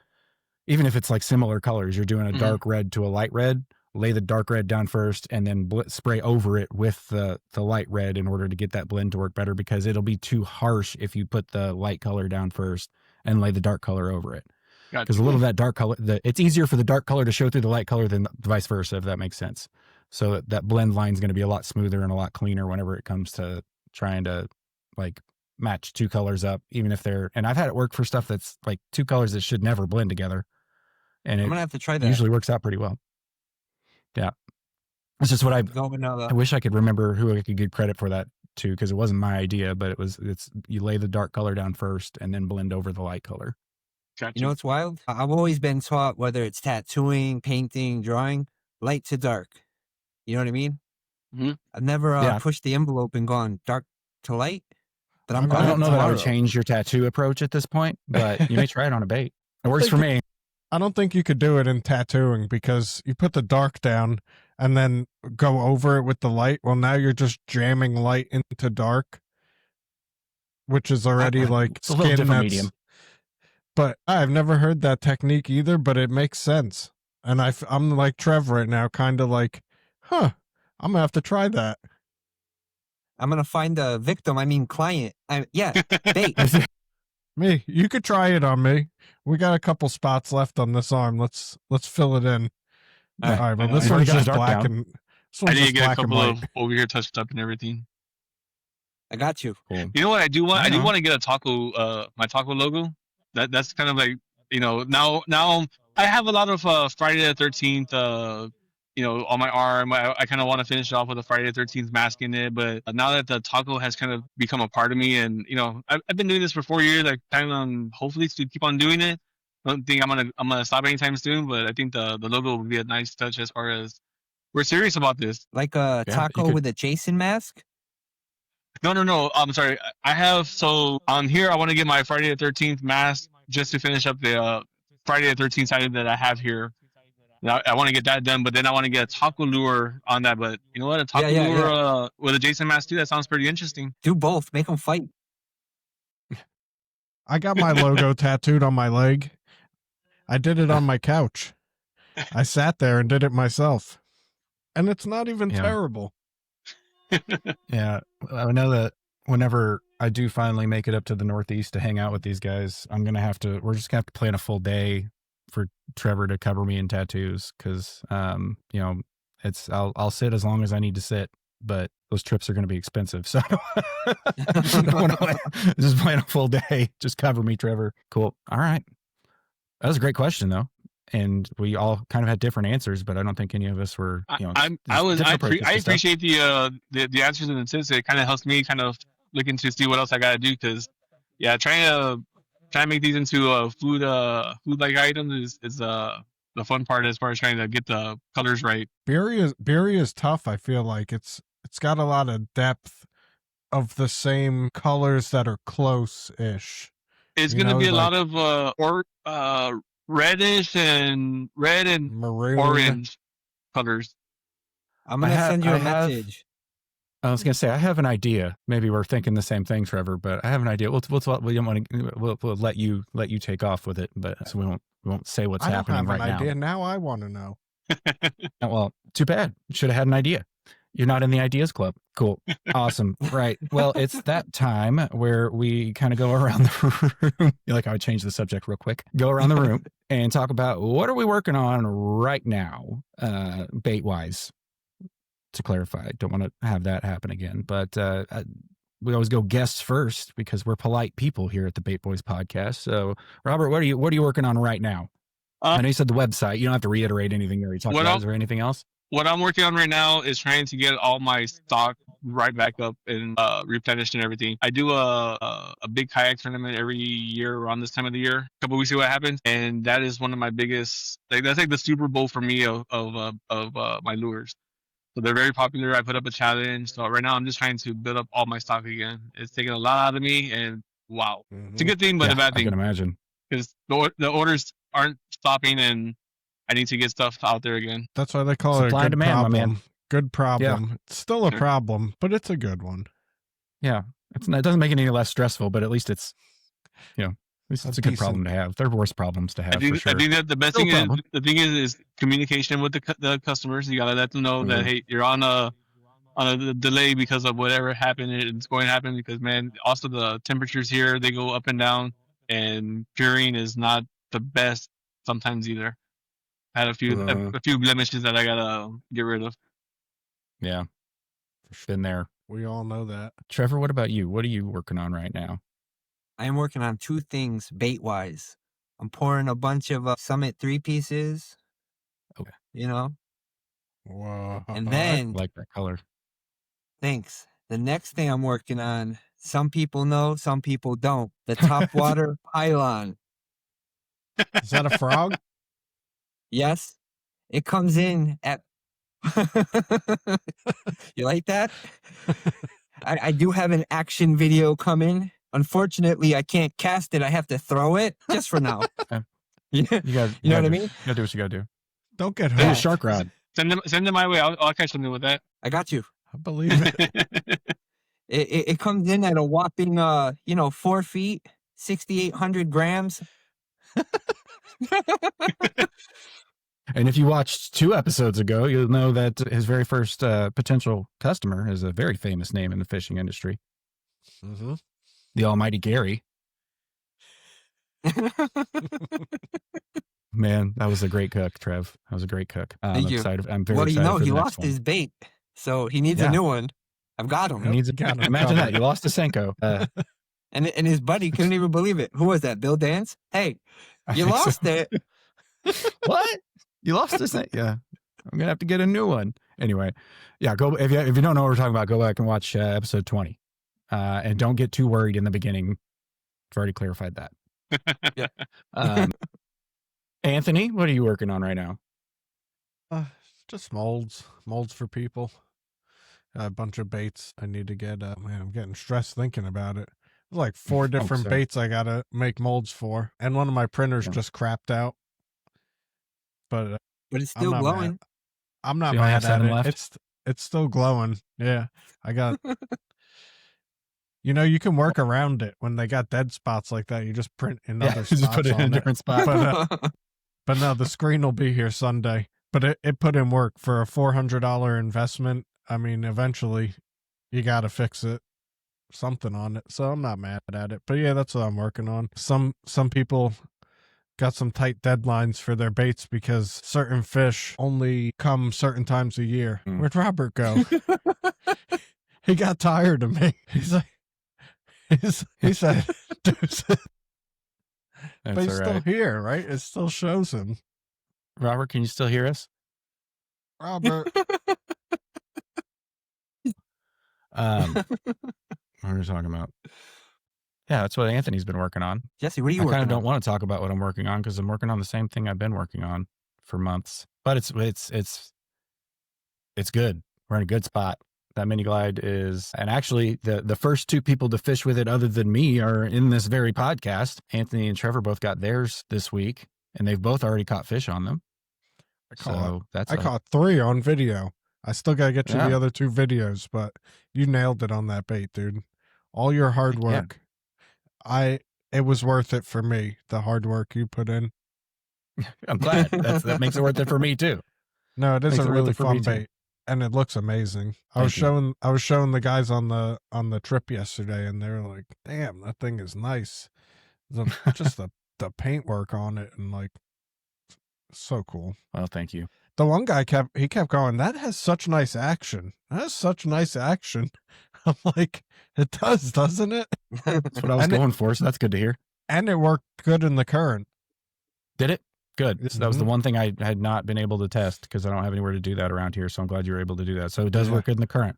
even if it's like similar colors, you're doing a dark red to a light red, lay the dark red down first, and then spray over it with the light red in order to get that blend to work better, because it'll be too harsh if you put the light color down first and lay the dark color over it. Because a little of that dark color, it's easier for the dark color to show through the light color than vice versa, if that makes sense. So that blend line is going to be a lot smoother and a lot cleaner whenever it comes to trying to like match two colors up, even if they're, and I've had it work for stuff that's like two colors that should never blend together. And I'm gonna have to try that. Usually works out pretty well. Yeah. It's just what I wish I could remember who I could give credit for that to, because it wasn't my idea, but it's you lay the dark color down first and then blend over the light color. Gotcha. You know what's wild? I've always been taught, whether it's tattooing, painting, drawing, light to dark. You know what I mean? Mm-hmm. I've never pushed the envelope and gone dark to light. But I don't know that I would change your tattoo approach at this point, but you may try it on a bait. It works for me. I don't think you could do it in tattooing, because you put the dark down and then go over it with the light. Well, now you're just jamming light into dark, which is already like it's a little different medium. But I've never heard that technique either, but it makes sense. And I'm like Trev right now, kind of like, I'm going to have to try that. I'm going to find a victim, client. Bait. Me, you could try it on me. We got a couple spots left on this arm. Let's fill it in. All right, well, this one's just black and I need to get a couple of over here touched up and everything. I got you. Cool. You know what I do want? I do want to get a taco, my taco logo. That's kind of like, now I have a lot of Friday the 13th, on my arm. I kind of want to finish off with a Friday the 13th mask in it, but now that the taco has kind of become a part of me, and I've been doing this for 4 years. I plan on hopefully to keep on doing it. I don't think I'm gonna stop anytime soon, but I think the logo would be a nice touch as far as we're serious about this. Like a taco with a Jason mask. No. I'm sorry. I have, so on here, I want to get my Friday the 13th mask just to finish up the Friday the 13th side that I have here. I want to get that done, but then I want to get a taco lure on that. But you know what? A taco lure with a Jason mask too, that sounds pretty interesting. Do both. Make them fight. I got my logo tattooed on my leg. I did it on my couch. I sat there and did it myself. And it's not even terrible. Yeah, I know that whenever I do finally make it up to the Northeast to hang out with these guys, we're just gonna have to plan a full day for Trevor to cover me in tattoos, because I'll sit as long as I need to sit, but those trips are going to be expensive, so just plan a full day. Just cover me, Trevor. Cool. All right, that was a great question though. And we all kind of had different answers, but I don't think any of us were. I appreciate the answers and the tips. It kind of helps me kind of looking to see what else I got to do, because trying to make these into food like items is the fun part, as far as trying to get the colors right. Berry is tough. I feel like it's got a lot of depth of the same colors that are close-ish. It's going to be a lot of reddish and red and maroon, orange colors. I'm gonna send you a message. I was gonna say I have an idea. Maybe we're thinking the same thing, Trevor. But I have an idea. We'll let you take off with it, but so we won't say what's happening right now. I don't have an idea. Now I want to know. Well, too bad. Should have had an idea. You're not in the ideas club. Cool. Awesome. Right. Well, it's that time where we kind of go around the room. You like how I changed the subject real quick? Go around the room and talk about what are we working on right now, bait wise. To clarify, don't want to have that happen again, but we always go guests first because we're polite people here at the Bait Boys podcast. So, Robert, what are you working on right now? I know you said the website. You don't have to reiterate anything you already talked about. Is there anything else? What I'm working on right now is trying to get all my stock right back up and replenished and everything. I do a big kayak tournament every year around this time of the year. A couple weeks ago it happened, and that is one of my biggest. That's like the Super Bowl for me of my lures. So they're very popular. I put up a challenge. So right now I'm just trying to build up all my stock again. It's taking a lot out of me, and wow, it's a good thing, but a bad thing. I can imagine, because the orders aren't stopping, and I need to get stuff out there again. That's why they call it a good problem. My man. Good problem. Yeah. It's still a problem, but it's a good one. Yeah, it doesn't make it any less stressful, but at least it's, least it's a good problem to have. There are worse problems to have for sure. I think that the best No thing problem. is communication with the customers. You gotta let them know that Mhm. hey, you're on a delay because of whatever happened. It's going to happen because man, also the temperatures here they go up and down, and curing is not the best sometimes either. I had a few blemishes that I gotta get rid of. Yeah, been there. We all know that. Trevor, what about you? What are you working on right now? I am working on 2 things bait-wise. I'm pouring a bunch of Summit 3-pieces. Okay. You know? Whoa. And I then, like that color. thanks. The next thing I'm working on, some people know, some people don't. The top water pylon. Is that a frog? Yes, it comes in at. You like that? I do have an action video coming. Unfortunately, I can't cast it. I have to throw it just for now. Yeah, you know what I mean? You gotta do what you gotta do. Don't get Send a hooked. shark rod. Send them my way. I'll catch something with that. I got you. I believe it. It comes in at a whopping 4 feet, 6,800 grams. And if you watched 2 episodes ago, you'll know that his very first potential customer is a very famous name in the fishing industry, Mm-hmm. the Almighty Gary. Man, that was a great cook, Trev. That was a great cook. Thank you. I'm very Well, excited for he the next lost one. his bait, so he needs a Yeah. new one. I've got him. He needs Got him imagine that. covered. You lost to Senko. And his buddy couldn't even believe it. Who was that? Bill Dance? Hey, you lost it. What? You lost this thing? Yeah. I'm gonna have to get a new one. Anyway, yeah. Go if you don't know what we're talking about, go back and watch episode 20, and don't get too worried in the beginning. I've already clarified that. Yeah. Anthony, what are you working on right now? Just molds for people. A bunch of baits I need to get. Man, I'm getting stressed thinking about it. There's like 4 different sorry. baits I gotta make molds for, and one of my printers Yeah. just crapped out. But But it's still glowing. I'm not So you only have mad at 7 it. left? It's still glowing. Yeah, I got. You can work around it when they got dead spots like that. You just print another spots just put it in a on different spot. But no, the screen will be here Sunday. But it put in work for a $400 investment. I mean, eventually, you got to fix it, something on it. So I'm not mad at it. But yeah, that's what I'm working on. Some people got some tight deadlines for their baits because certain fish only come certain times a year. Mm. Where'd Robert go? He got tired of me. He's like, he said, That's but he's all still right. here, right? It still shows him. Robert, can you still hear us? Robert. What are we talking about? Yeah, that's what Anthony's been working on. Jesse, what are you I working kind of on? don't want to talk about what I'm working on because I'm working on the same thing I've been working on for months. But it's good. We're in a good spot. That mini glide is, and actually the first 2 people to fish with it other than me are in this very podcast. Anthony and Trevor both got theirs this week, and they've both already caught fish on them. I caught 3 on video. I still got to get you the other 2 videos, but you nailed it on that bait, dude. All your hard work. It was worth it for me, the hard work you put in. I'm glad. That makes it worth it for me too. No, it is Makes a it worth really it for me fun too. bait, and it looks amazing. I was Thank you. showing the guys on the trip yesterday, and they were like, "Damn, that thing is nice." Just the paintwork on it, and like, so cool. Well, thank you. The one guy kept going, "That has such nice action. That has such nice action." I'm like, "It does, doesn't it?" That's what I was going for, so that's good to hear. And it worked good in the current. Did it? Good. So that was the Mhm. one thing I had not been able to test because I don't have anywhere to do that around here. So I'm glad you were able to do that. So it does work good in the current.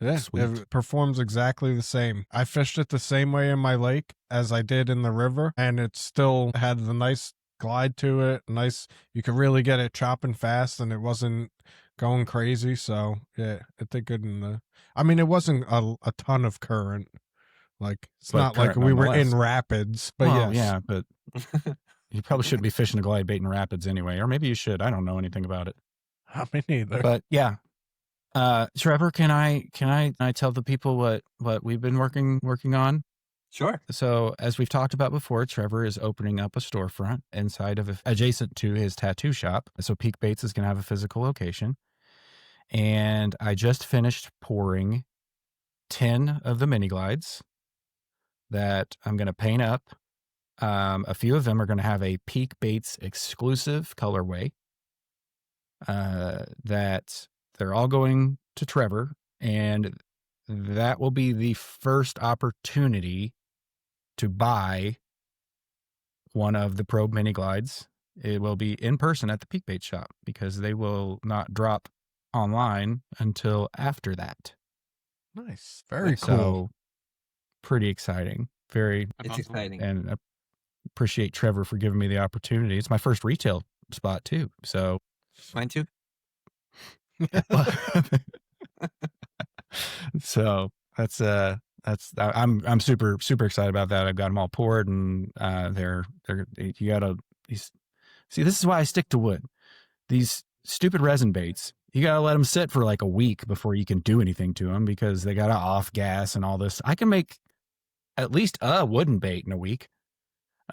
Yeah, Sweet. it performs exactly the same. I fished it the same way in my lake as I did in the river, and it still had the nice glide to it. Nice, you could really get it chopping fast, and it wasn't going crazy. So yeah, it did good in the. I mean, it wasn't a ton of current. Like it's But not like current we were in nonetheless. rapids, but Well, yes. yeah, but you probably shouldn't be fishing a glide bait in rapids anyway, or maybe you should. I don't know anything about it. Me neither. But yeah, Trevor, can I tell the people what we've been working on? Sure. So, as we've talked about before, Trevor is opening up a storefront inside of adjacent to his tattoo shop. So, Peak Baits is going to have a physical location. And I just finished pouring 10 of the mini glides that I'm going to paint up. A few of them are going to have a Peak Baits exclusive colorway that they're all going to Trevor. And that will be the first opportunity to buy one of the Probe mini glides. It will be in person at the Peak Bait shop because they will not drop online until after that. Nice. Very cool. So pretty exciting. Very. It's awesome. exciting. And I appreciate Trevor for giving me the opportunity. It's my first retail spot too. So Mine too. so I'm super excited about that. I've got them all poured and you gotta see, this is why I stick to wood. These stupid resin baits, you gotta let them sit for like a week before you can do anything to them because they gotta off gas and all this. I can make at least a wooden bait in a week.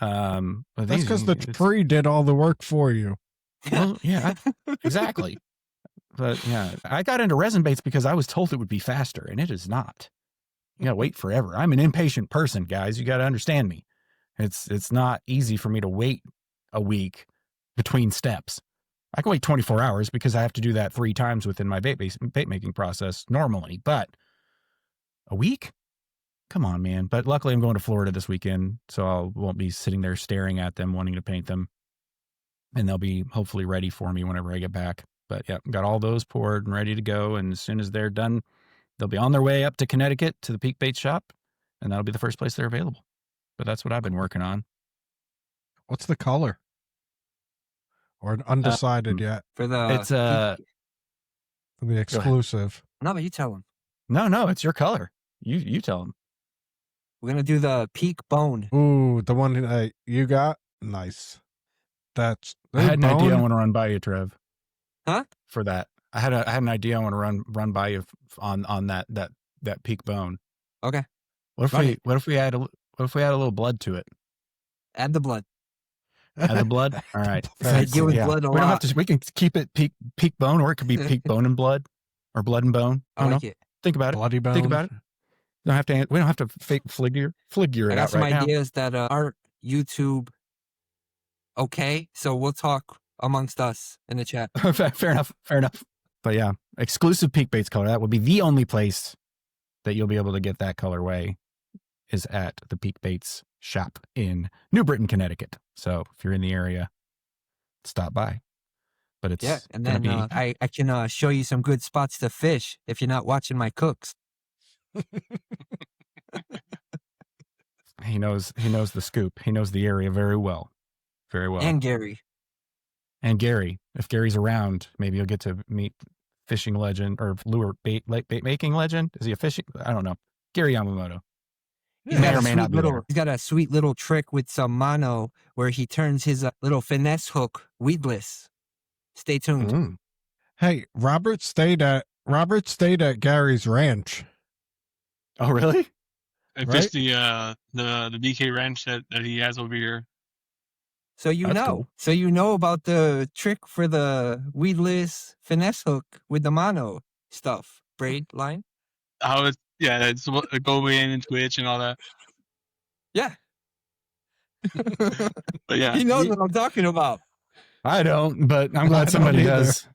But That's because the tree did all the work for you. Well, yeah, exactly. But yeah, I got into resin baits because I was told it would be faster, and it is not. You gotta wait forever. I'm an impatient person, guys. You gotta understand me. It's not easy for me to wait a week between steps. I can wait 24 hours because I have to do that 3 times within my bait making process normally. But a week? Come on, man. But luckily I'm going to Florida this weekend, so I won't be sitting there staring at them, wanting to paint them. And they'll be hopefully ready for me whenever I get back. But yeah, got all those poured and ready to go. And as soon as they're done, they'll be on their way up to Connecticut to the Peak Bait shop. And that'll be the first place they're available. But that's what I've been working on. What's the color? Or undecided yet? For the It's For the exclusive. no, but you tell them. No, it's your color. You tell them. We're gonna do the Peak Bone. Ooh, the one that you got? Nice. That's I had an idea I bone? want to run by you, Trev. Huh? For that, I had an idea I want to run by you on that Peak Bone. Okay. What if we add a little blood to it? Add the blood. Add the blood. All right. I deal with blood a We don't have lot. to. We can keep it peak bone, or it could be peak bone and blood, or blood and bone. I like it. Think about it. Bloody bone. Think about it. We don't have to fake figure I it got out some right now. ideas that aren't YouTube okay, so we'll talk amongst us in the chat. Fair enough. But yeah, exclusive Peak Baits color. That would be the only place that you'll be able to get that colorway is at the Peak Baits shop in New Britain, Connecticut. So if you're in the area, stop by. But it's Yeah, and gonna then I can show you some good spots to fish if you're not watching my cooks. he knows the scoop. He knows the area very well. Very well. And Gary. And Gary, if Gary's around, maybe you'll get to meet fishing legend or lure bait making legend. Is he a fishing? I don't know. Gary Yamamoto. He may or may not be there. He's got a sweet little trick with some mono where he turns his little finesse hook weedless. Stay tuned. Mm. Hey, Robert stayed at Gary's ranch. Oh, really? I Right? fished the BK ranch that he has over here. So you That's know. cool. So you know about the trick for the weedless finesse hook with the mono stuff. Braid line? How it's go in and twitch and all that. Yeah. But yeah, He knows what I'm talking about. I don't, but I'm I glad don't somebody either. does.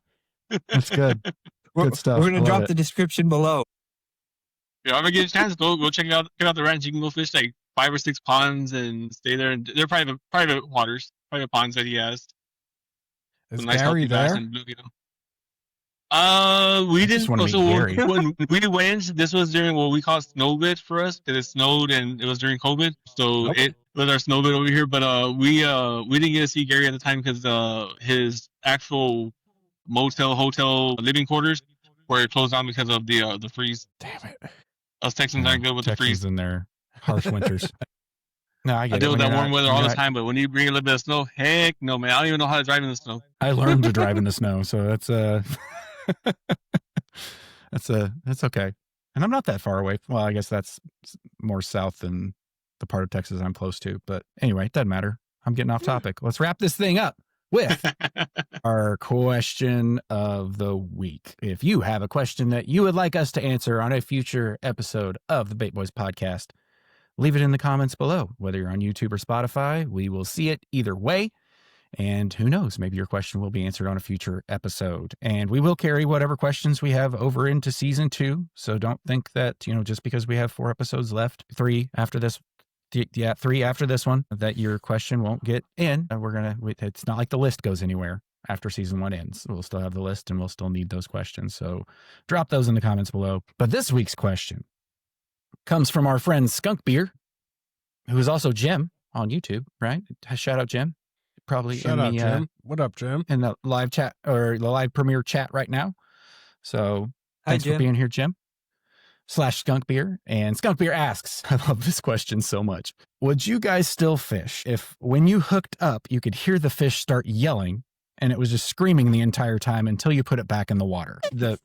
That's good. Good stuff. We're gonna Love drop it. the description below. if you ever get a chance, go check out the ranch. You can go fish like 5 or 6 ponds and stay there. And they're private waters, private ponds that he has. Is Some nice Gary healthy bass there? and bluegill. We just didn't. wanna meet So Gary. when we went, this was during what we call snowbit for us because it snowed and it was during COVID. So Nope. it was our snowbit over here. But we didn't get to see Gary at the time because his actual hotel living quarters were closed down because of the freeze. Damn it. Us Texans aren't good with the freeze. Texans in their harsh winters. No, I get I it. deal with When that you're warm not- weather when all you're the not- time, but when you bring a little bit of snow, heck no, man. I don't even know how to drive in the snow. I learned to drive in the snow, so that's that's okay. And I'm not that far away. Well, I guess that's more south than the part of Texas I'm close to. But anyway, it doesn't matter. I'm getting off topic. Let's wrap this thing up with our question of the week. If you have a question that you would like us to answer on a future episode of the Bait Boys podcast, leave it in the comments below. Whether you're on YouTube or Spotify, we will see it either way. And who knows, maybe your question will be answered on a future episode. And we will carry whatever questions we have over into season 2. So don't think that, just because we have 4 episodes left, 3 after this, 3 after this one, that your question won't get in. It's not like the list goes anywhere after season 1 ends. We'll still have the list and we'll still need those questions. So drop those in the comments below. But this week's question comes from our friend Skunk Beer, who is also Jim on YouTube, right? Shout out Jim. Probably Shout out, Jim. What up, Jim? In the live chat or the live premiere chat right now. So thanks Hi, for being here, Jim. /Skunk Beer. And Skunk Beer asks, I love this question so much. Would you guys still fish if when you hooked up, you could hear the fish start yelling and it was just screaming the entire time until you put it back in the water? This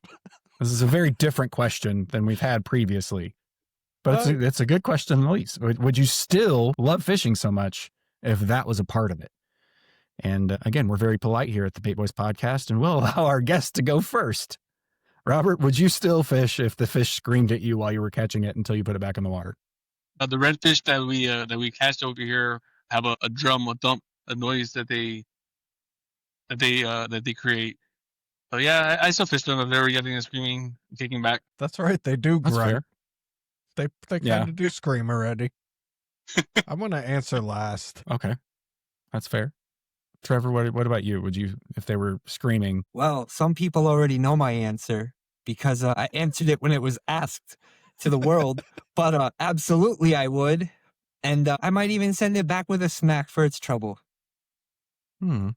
is a very different question than we've had previously. But it's a good question at least. Would you still love fishing so much if that was a part of it? And again, we're very polite here at the Bait Boys podcast, and we'll allow our guests to go first. Robert, would you still fish if the fish screamed at you while you were catching it until you put it back in the water? The redfish that we catch over here have a drum, a thump, a noise that they create. So yeah, I still fish them if they're yelling and screaming, kicking back. That's right. They do That's grunt. fair. They kind of do scream already. I'm going to answer last. Okay. That's fair. Trevor, what about you? Would you, if they were screaming? Well, some people already know my answer because I answered it when it was asked to the world. But absolutely, I would. And I might even send it back with a smack for its trouble. It's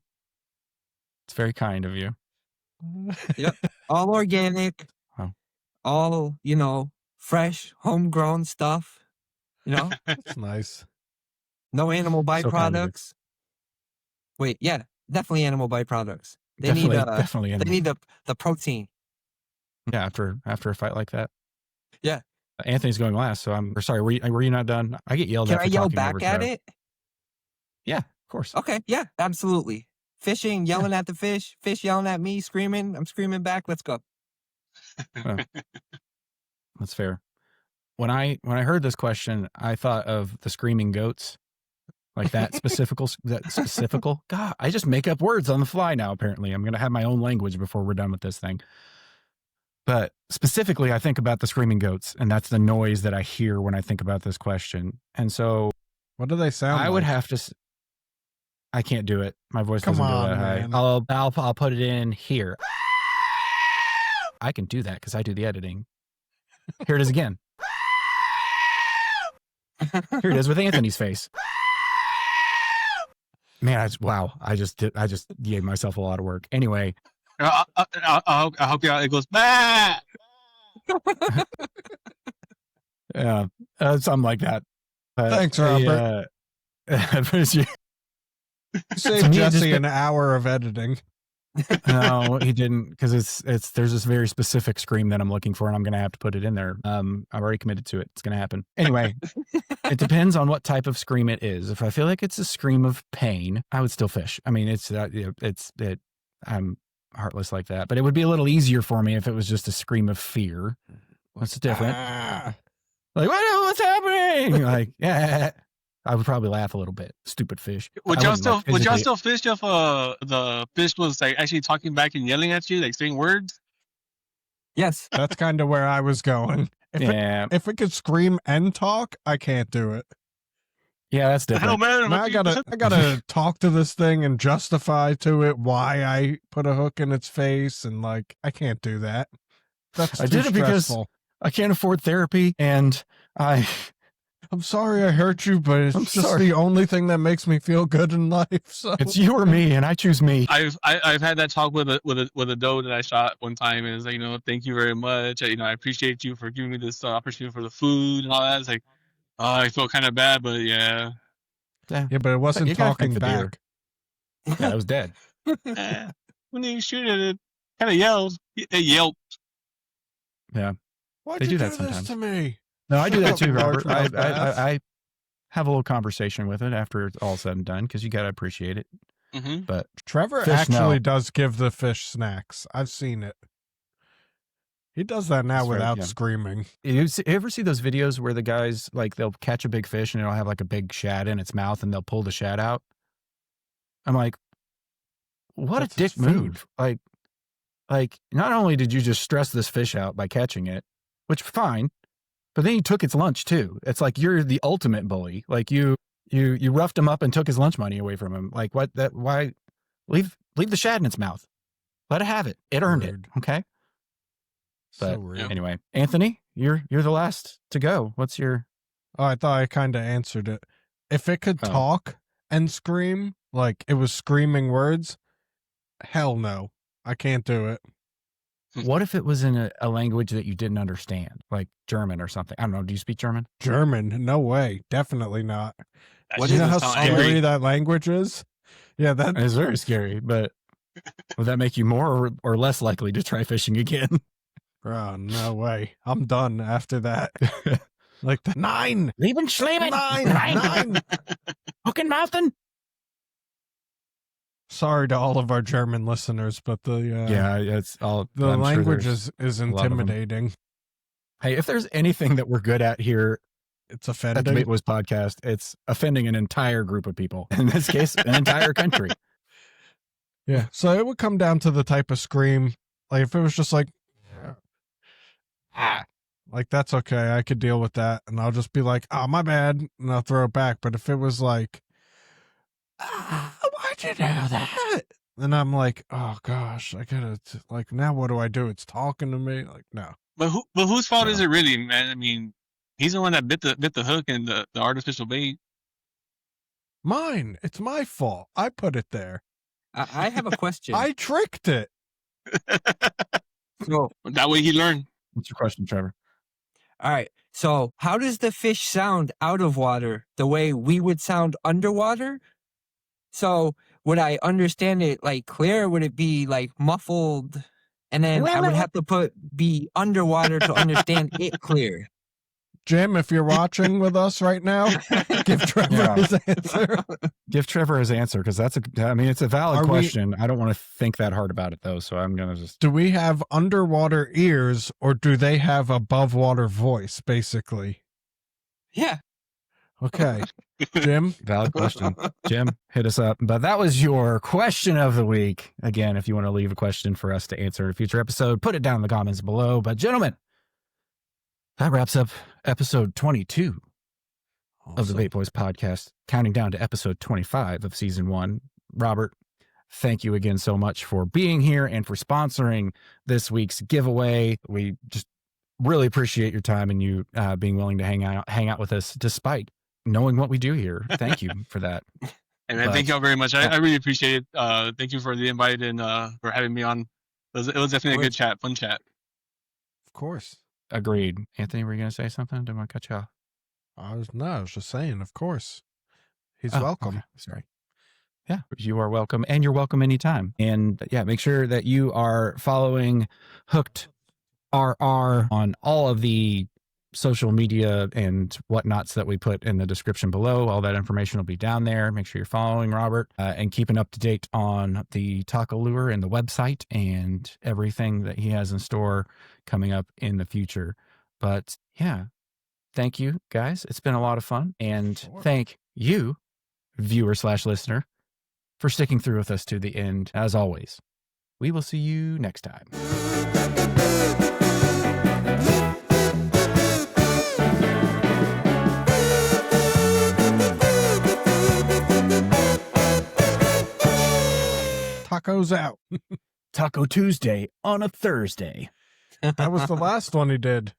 very kind of you. Yep. All organic. Oh. All, fresh, homegrown stuff. That's nice. No animal So kind of you. byproducts. Wait, yeah, definitely animal byproducts. They Definitely. need the protein. Yeah, after a fight like that. Yeah. Anthony's going last, so I'm sorry. Were you not done? I get yelled Can at. I for yell talking back over at Trev. it? Yeah, of course. Okay, yeah, absolutely. Fishing, yelling at the fish yelling at me, screaming. I'm screaming back. Let's go. That's fair. When I heard this question, I thought of the screaming goats. Like that specifical. God, I just make up words on the fly now, apparently. I'm going to have my own language before we're done with this thing. But specifically, I think about the screaming goats, and that's the noise that I hear when I think about this question. And so what do they sound like? I would have to, I can't do it. My voice doesn't go that high. Man. I'll put it in here. I can do that because I do the editing. Here it is again. Here it is with Anthony's face. Man, I just gave myself a lot of work. Anyway, I hope it goes bah! Yeah, something like that. Thanks, Robert. You saved Jesse an hour of editing. No, he didn't, because there's this very specific scream that I'm looking for, and I'm gonna have to put it in there. I've already committed to it. It's gonna happen. Anyway, it depends on what type of scream it is. If I feel like it's a scream of pain, I would still fish. I mean, I'm heartless like that, but it would be a little easier for me if it was just a scream of fear. What's different? Like, what's happening? Like, yeah. I would probably laugh a little bit. Stupid fish. Would y'all still fish if the fish was like actually talking back and yelling at you, like saying words? Yes. That's kind of where I was going. If it could scream and talk, I can't do it. Yeah, that's different. Man, I gotta talk to this thing and justify to it why I put a hook in its face, and like I can't do that. That's I too did it because stressful. I can't afford therapy, and I'm sorry I hurt you, but it's just the only thing that makes me feel good in life. So it's you or me, and I choose me. I've had that talk with a doe that I shot one time, and it's like, thank you very much. I appreciate you for giving me this opportunity for the food and all that. It's like, I felt kind of bad, but yeah. Yeah, but it wasn't talking back. Yeah, it was dead. When you shoot it, it kind of yells. It yelped. Yeah. Why'd They you do that this sometimes. to me? No, I do that too, Robert. have a little conversation with it after it's all said and done, because you got to appreciate it. Mm-hmm. But Trevor Fish, actually no. does give the fish snacks. I've seen it. He does that now That's right, without yeah. screaming. You ever see those videos where the guys, like, they'll catch a big fish and it'll have like a big shad in its mouth and they'll pull the shad out? I'm like, what That's a its dick move. Like, not only did you just stress this fish out by catching it, which fine, but then you took its lunch too. It's like you're the ultimate bully. Like you roughed him up and took his lunch money away from him. Like why leave the shad in its mouth? Let it have it. It earned Rude. it. Okay. So But rude. anyway, Anthony, you're the last to go. What's your? Oh, I thought I kind of answered it. If it could talk and scream, like it was screaming words, hell no. I can't do it. What if it was in a language that you didn't understand, like German or something? I don't know. Do you speak German? German? No way. Definitely not. What You is know it how sound scary angry? that language is? Yeah, that It's very scary, but would that make you more or less likely to try fishing again? Oh, no way. I'm done after that. Like the 9! Leben Schlemen! 9! Hook and mountain! Sorry to all of our German listeners, but the it's all the I'm sure language there's is a lot of them. intimidating. Hey, if there's anything that we're good at here It's at the offending. Bait Boys podcast, it's offending an entire group of people. In this case, an entire country. Yeah. So it would come down to the type of scream. Like if it was just like like that's okay. I could deal with that. And I'll just be like, oh, my bad. And I'll throw it back. But if it was like, why'd you do that? Then I'm like, oh gosh, I gotta like now what do I do? It's talking to me. Like, no. But whose fault is No. it really, man? I mean, he's the one that bit the hook and the artificial bait. Mine. It's my fault. I put it there. I have a question. I tricked it. So, That way he learned. What's your question, Trevor? all right. So, how does the fish sound out of water the way we would sound underwater? So, would I understand it like clear? Would it be like muffled? And then I would have to be underwater to understand it clear. Jim, if you're watching with us right now, give Trevor Yeah. his answer. Give Trevor his answer, because it's a valid Are we- question. I don't want to think that hard about it though, so I'm gonna just. Do we have underwater ears or do they have above water voice, basically? Yeah. Okay. Jim? Valid question. Jim, hit us up. But that was your question of the week. Again, if you want to leave a question for us to answer in a future episode, put it down in the comments below. But gentlemen, that wraps up episode 22 of the Awesome. Bait Boys podcast, counting down to episode 25 of season 1. Robert, thank you again so much for being here and for sponsoring this week's giveaway. We just really appreciate your time and you being willing to hang out with us despite knowing what we do here. Thank you for that. And man, But- thank y'all very much. I really appreciate it. Thank you for the invite and for having me on. It was definitely a good chat, fun chat. Of course. Agreed. Anthony, were you going to say something? Didn't want to cut you off. I was just saying, of course. He's Oh, welcome. okay. Sorry. Yeah, you are welcome, and you're welcome anytime. And yeah, make sure that you are following HookdRR on all of the social media and whatnots that we put in the description below. All that information will be down there. Make sure you're following Robert and keeping up to date on the taco lure and the website and everything that he has in store coming up in the future. But yeah, thank you guys. It's been a lot of fun. And Sure. thank you, viewer/listener, for sticking through with us to the end. As always, we will see you next time. Tacos out. Taco Tuesday on a Thursday. That was the last one he did.